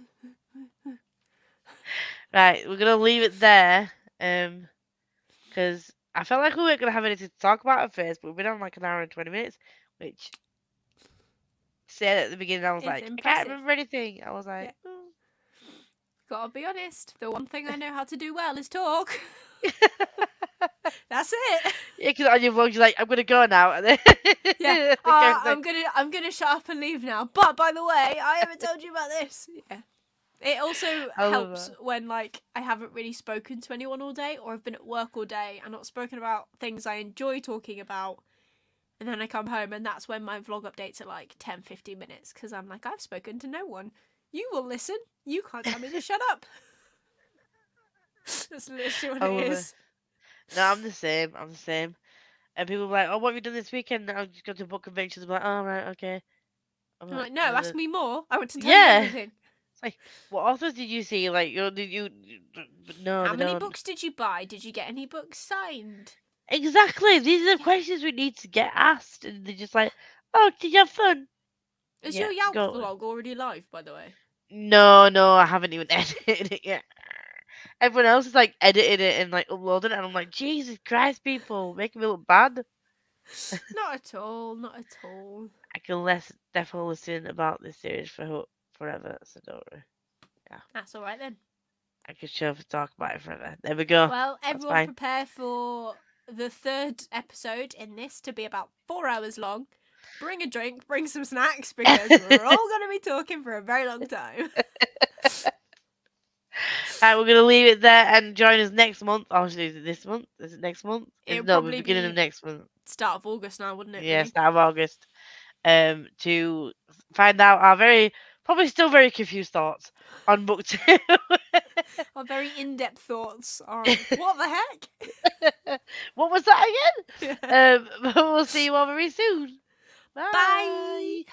Right, we're gonna leave it there. Because I felt like we weren't gonna have anything to talk about at first, but we've been on like an hour and 20 minutes, which said at the beginning I was It's like, impressive. I can't remember anything. I was like, yeah. Gotta be honest, the one thing I know how to do well is talk. That's it. Yeah, because on your vlog you're like, I'm gonna go now, and then yeah, I'm gonna shut up and leave now. But by the way, I haven't told you about this. Yeah, it also helps when like I haven't really spoken to anyone all day, or I've been at work all day and not spoken about things I enjoy talking about. And then I come home and that's when my vlog updates are like 10-15 minutes because I'm like, I've spoken to no one. You will listen. You can't tell me to shut up. That's literally what it is. No, I'm the same. And people are like, oh, what have you done this weekend? I've just gone to book conventions. I'm like, oh, right, okay. I'm like, no, ask me more. I want to tell you everything. It's like, what authors did you see? Like, did you... No, How many books did you buy? Did you get any books signed? Exactly. These are the questions we need to get asked. And they're just like, oh, did you have fun? Is your Yelp vlog already live, by the way? No, I haven't even edited it yet. Everyone else is like editing it and like uploading it, and I'm like, Jesus Christ, people, making me look bad. Not at all. I can definitely listen about this series for forever, so don't worry. Yeah. That's all right then. I could talk about it forever. There we go. Well, everyone prepare for the third episode in this to be about 4 hours long. Bring a drink, bring some snacks, because we're all going to be talking for a very long time. Alright, we're going to leave it there and join us next month. Oh, is it this month? Is it next month? No, the beginning of next month. Start of August now, wouldn't it? Yeah, really? Start of August. To find out our probably still very confused thoughts on book 2. Our very in-depth thoughts on what the heck? What was that again? We'll see you all very soon. Bye. Bye.